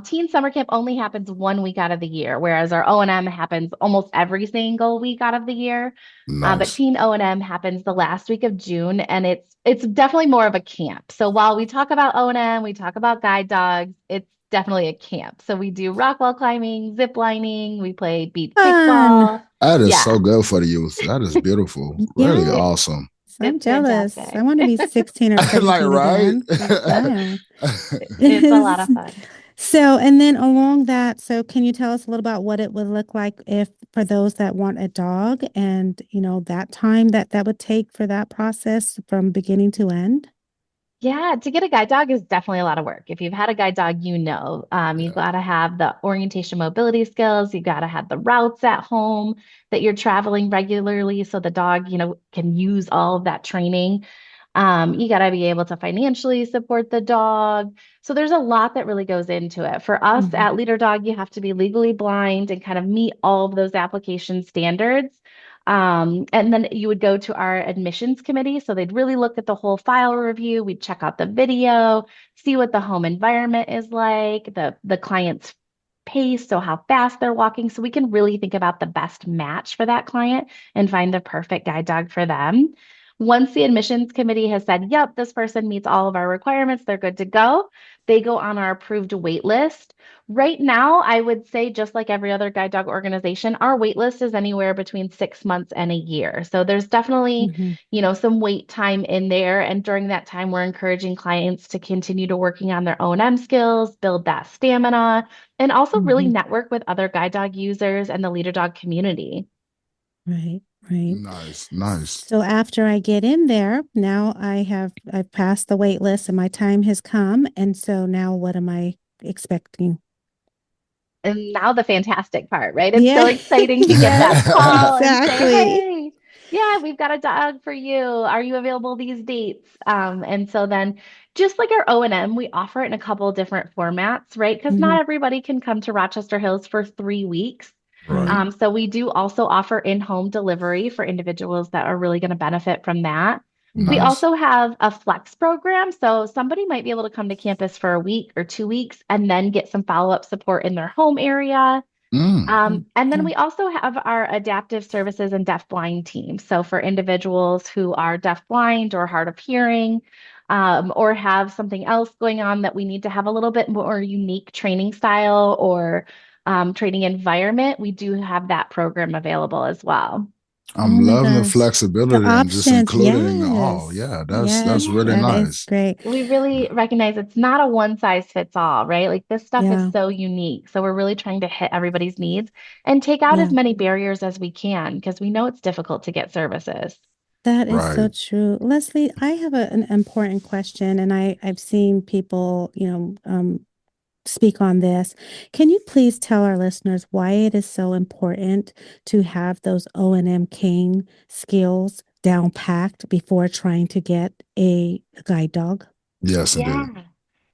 Teen summer camp only happens 1 week out of the year, whereas our O&M happens almost every single week out of the year. But Nice. teen O&M happens the last week of June, and it's definitely more of a camp. So while we talk about O&M, we talk about guide dogs, it's definitely a camp. So we do rock wall climbing, zip lining, we play beach Fun. kickball. That is so Yeah, good for the youth. That is beautiful. Really Yeah. it, awesome. I'm it's jealous. I fantastic. want to be 16 or Like, 17 right? again. That's fun. It's a lot of fun. So, and then along that, so can you tell us a little about what it would look like if for those that want a dog and, that time that would take for that process from beginning to end? Yeah, to get a guide dog is definitely a lot of work. If you've had a guide dog, you've Yeah. got to have the orientation mobility skills. You've got to have the routes at home that you're traveling regularly so the dog, can use all of that training. You got to be able to financially support the dog. So there's a lot that really goes into it. For us Mhm. at Leader Dog, you have to be legally blind and kind of meet all of those application standards. And then you would go to our admissions committee. So they'd really look at the whole file review. We'd check out the video, see what the home environment is like, the client's pace, so how fast they're walking. So we can really think about the best match for that client and find the perfect guide dog for them. Once the admissions committee has said, yep, this person meets all of our requirements, they're good to go, they go on our approved wait list. Right now, I would say, just like every other guide dog organization, our wait list is anywhere between 6 months and a year. So there's definitely, Mhm. some wait time in there. And during that time, we're encouraging clients to continue to working on their O&M skills, build that stamina, and also really Mhm. network with other guide dog users and the leader dog community. Right, right. Nice, nice. So after I get in there, now I've passed the wait list and my time has come. And so now what am I expecting? And now the fantastic part, right? It's so Yeah. exciting to get that Yes, call and say, exactly. hey, yeah, we've got a dog for you. Are you available these dates? And so then just like our O&M, we offer it in a couple of different formats, right? Because Hmm. not everybody can come to Rochester Hills for 3 weeks. Right. Right. So we do also offer in-home delivery for individuals that are really going to benefit from that. We Hmm. Nice. also have a flex program. So somebody might be able to come to campus for a week or 2 weeks and then get some follow-up support in their home area. Mm. And then Yeah. we also have our adaptive services and deafblind team. So for individuals who are deafblind or hard of hearing, or have something else going on that we need to have a little bit more unique training style or training environment, we do have that program available as well. I'm Oh my loving the gosh. The flexibility and just options, including all. yes. Yeah, that's Yes, really that is nice. great. We really recognize it's not a one size fits all, right? Like this stuff is Yeah, so unique. So we're really trying to hit everybody's needs and take out as yeah. many barriers as we can because we know it's difficult to get services. That is so Right. true. Leslie, I have an important question, and I've seen people, speak on this. Can you please tell our listeners why it is so important to have those O&M cane skills down packed before trying to get a guide dog? Yes, Yeah. indeed.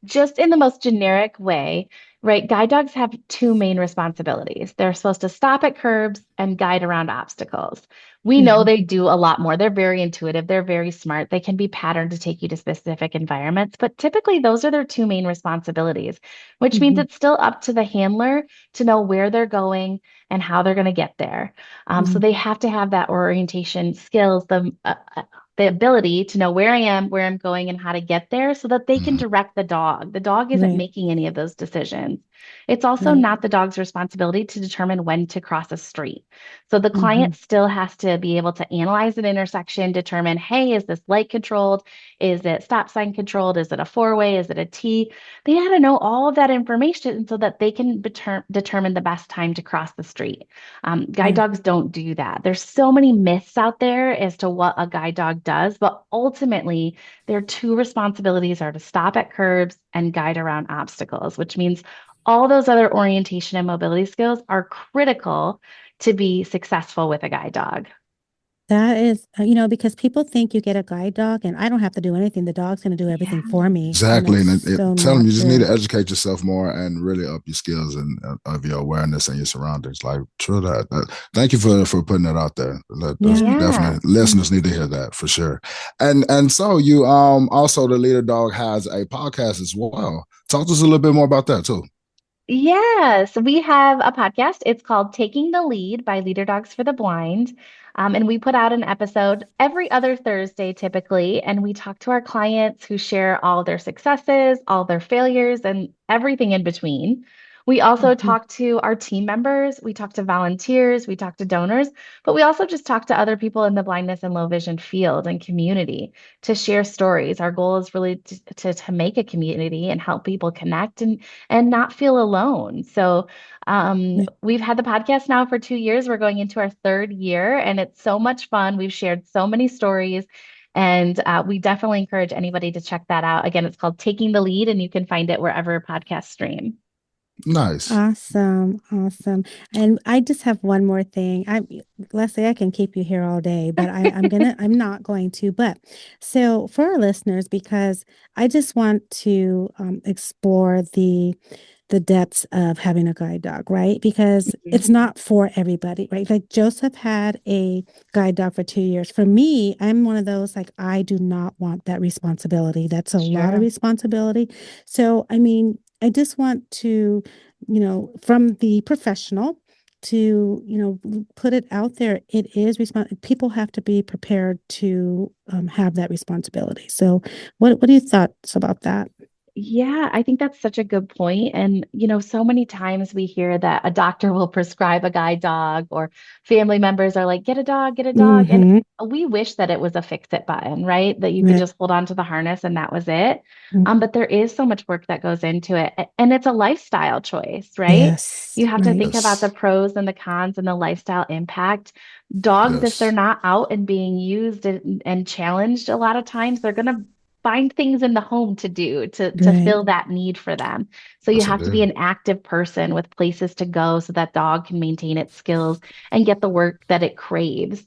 Just in the most generic way, right? Guide dogs have two main responsibilities. They're supposed to stop at curbs and guide around obstacles. We know Mhm. they do a lot more. They're very intuitive, they're very smart. They can be patterned to take you to specific environments, but typically those are their two main responsibilities, which means Mhm. it's still up to the handler to know where they're going and how they're going to get there. So Mhm. they have to have that orientation skills, the ability to know where I am, where I'm going, and how to get there so that they can Mhm. direct the dog. The dog isn't Right, making any of those decisions. It's also right. not the dog's responsibility to determine when to cross a street. So the Mhm. client still has to be able to analyze an intersection, determine, hey, is this light controlled? Is it stop sign controlled? Is it a four-way? Is it a T? They had to know all of that information so that they can determine the best time to cross the street. Guide Yeah. dogs don't do that. There's so many myths out there as to what a guide dog does, but ultimately, their two responsibilities are to stop at curbs and guide around obstacles, which means all those other orientation and mobility skills are critical to be successful with a guide dog. That is, because people think you get a guide dog and I don't have to do anything. The dog's going to do everything for Yeah. me. And Exactly. that's And so tell them not you just need true. to educate yourself more and really up your skills and of your awareness and your surroundings. Like, true that. Thank you for putting that out there. That's Yeah. Yeah. definitely Yeah. listeners need to hear that for sure. And so you also the leader dog has a podcast as well. Talk to us a little bit more about that too. Yes, we have a podcast. It's called Taking the Lead by Leader Dogs for the Blind. And we put out an episode every other Thursday typically. And we talk to our clients who share all their successes, all their failures, and everything in between. We also Mhm. talk to our team members, we talk to volunteers, we talk to donors, but we also just talk to other people in the blindness and low vision field and community to share stories. Our goal is really to make a community and help people connect and not feel alone. So Yeah. we've had the podcast now for 2 years. We're going into our third year, and it's so much fun. We've shared so many stories, and we definitely encourage anybody to check that out. Again, it's called Taking the Lead, and you can find it wherever podcasts stream. Nice. Awesome, awesome. And I just have one more thing. Leslie, I can keep you here all day, but I'm not going to. But so for our listeners, because I just want to explore the depths of having a guide dog, right? Because Mhm. it's not for everybody, right? Like Joseph had a guide dog for 2 years. For me, I'm one of those, like, I do not want that responsibility. That's a lot of Sure. responsibility. So, I mean, I just want to, from the professional, to, put it out there. It is people have to be prepared to have that responsibility. So what are your thoughts about that? Yeah, I think that's such a good point. And, so many times we hear that a doctor will prescribe a guide dog or family members are like, get a dog, get a dog. And Mm-hmm. we wish that it was a fix it button, right? That you could Yeah. just hold on to the harness and that was it. Mm. But there is so much work that goes into it. And it's a lifestyle choice, right? Yes. You have to Right. think about the pros and the cons and the lifestyle impact. Dogs, if they're Yes. not out and being used and challenged, a lot of times they're going to find things in the home to do to Right. fill that need for them. So you Yes, have to be indeed. an active person with places to go so that dog can maintain its skills and get the work that it craves.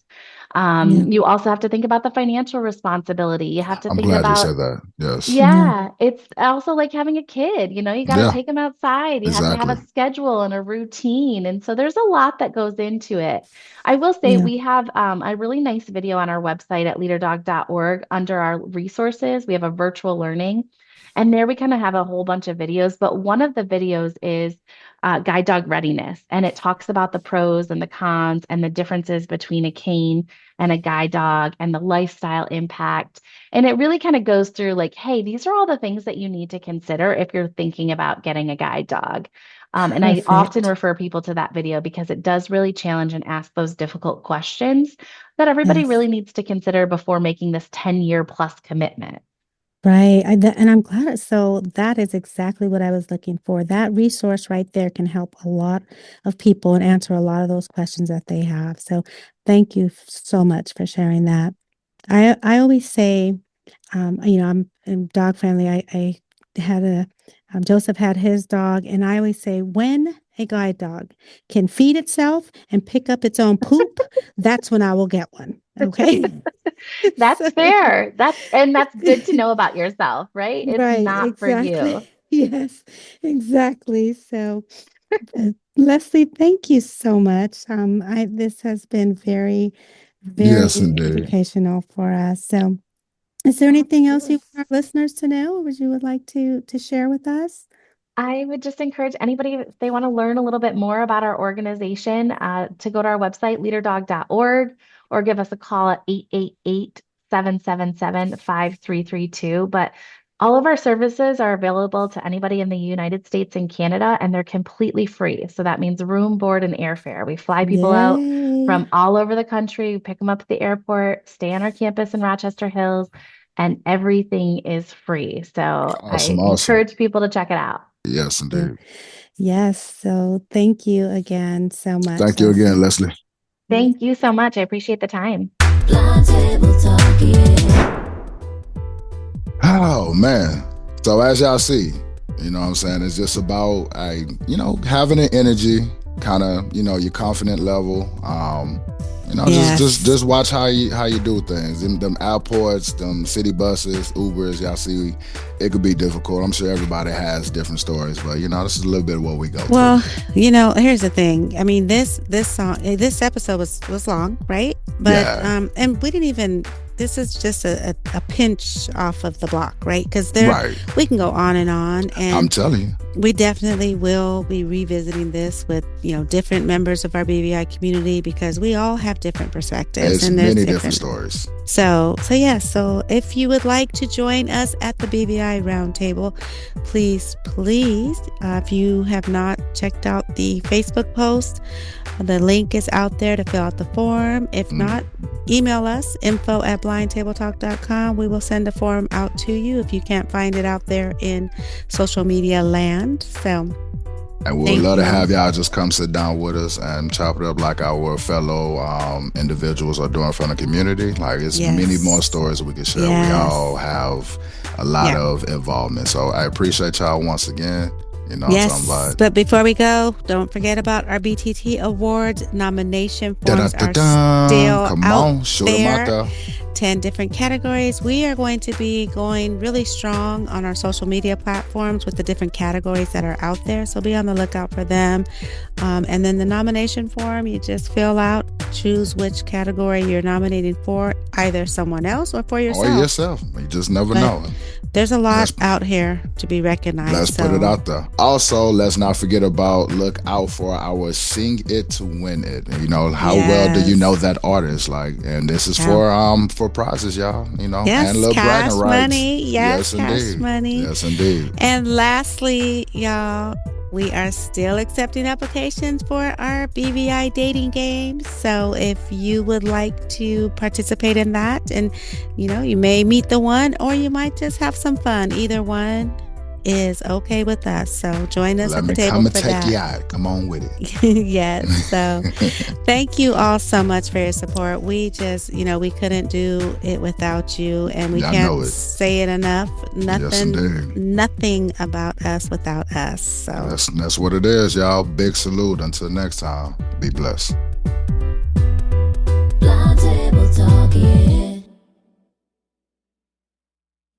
Yeah. You also have to think about the financial responsibility. You have to I'm think glad you about said that. Yes. Yeah. yeah, it's also like having a kid, you got to Yeah, take them outside. You have to have exactly. a schedule and a routine. And so there's a lot that goes into it. I will say Yeah. we have a really nice video on our website at leaderdog.org under our resources. We have a virtual learning, and there we kind of have a whole bunch of videos. But one of the videos is guide dog readiness, and it talks about the pros and the cons and the differences between a cane and a guide dog and the lifestyle impact. And it really kind of goes through like, hey, these are all the things that you need to consider if you're thinking about getting a guide dog. And I often Perfect. refer people to that video because it does really challenge and ask those difficult questions that everybody Yes. really needs to consider before making this 10-year plus commitment. Right. And I'm glad. So that is exactly what I was looking for. That resource right there can help a lot of people and answer a lot of those questions that they have. So thank you so much for sharing that. I always say, I'm in dog family. I had Joseph had his dog, and I always say, when a guide dog can feed itself and pick up its own poop, that's when I will get one. Okay. That's So, fair. That's good to know about yourself, right? It's right, not for you. exactly. Yes, exactly. So, Leslie, thank you so much. This has been very, Yes, very indeed. educational for us. So, is there anything else you Absolutely. want our listeners to know, or would you would like to share with us? I would just encourage anybody, if they want to learn a little bit more about our organization, to go to our website, leaderdog.org, or give us a call at 888-777-5332. But all of our services are available to anybody in the United States and Canada, and they're completely free. So that means room, board, and airfare. We fly people out Yay. from all over the country, we pick them up at the airport, stay on our campus in Rochester Hills, and everything is free. So I Awesome, awesome. encourage people to check it out. Yes, Yeah. indeed. Yes. So, thank you again so much, Thank you again, Leslie. Leslie. Thank you so much. I appreciate the time. Blind table talking. Oh man. So as y'all see, what I'm saying, it's just about having an energy, kind of, your confident level. Yes. Just watch how you do things. Them airports, them city buses, Ubers, y'all see, it could be difficult. I'm sure everybody has different stories, but this is a little bit of what we go through. Well, here's the thing. I mean, this episode was long, right? But Yeah. and we didn't even. This is just a pinch off of the block, right? Because Right. we can go on, and I'm telling you. we definitely will be revisiting this with different members of our BVI community, because we all have different perspectives, It's and there's many different stories. So if you would like to join us at the BVI Roundtable, please, if you have not checked out the Facebook post, the link is out there to fill out the form. If not, email us, info@blindtabletalk.com. We will send a form out to you if you can't find it out there in social media land. So, and we would love to have y'all just come sit down with us and chop it up like our fellow individuals are doing from the community. Like, it's many more stories we can share. Yes. We all have a lot of involvement. So I appreciate y'all once again. Yes, so I'm glad. but before we go, don't forget about our BTT Awards. Nomination forms are still Come out on, shoot them out there. 10 different categories. We are going to be going really strong on our social media platforms with the different categories that are out there. So be on the lookout for them. And then the nomination form, you just fill out choose which category you're nominating for, either someone else or for yourself. Or yourself. You just never know. There's a lot out here to be recognized. Let's put it out there. Also, let's not forget about look out for our Sing It to Win It. You know, how well do you know that artist? Like, and this is for prizes, y'all. You know, and little bragging rights. Money. Yes, cash indeed. money. Yes, indeed. And lastly, y'all, we are still accepting applications for our BVI dating games. So if you would like to participate in that, and you may meet the one, or you might just have some fun. Either one is okay with us. So join us at the table for that. Come and take you out. Come on with it. Yes. So thank you all so much for your support. We just, we couldn't do it without you, and we can't say it enough. Nothing about us without us. So that's what it is, y'all. Big salute. Until next time, be blessed. Blind Table Talk, yeah.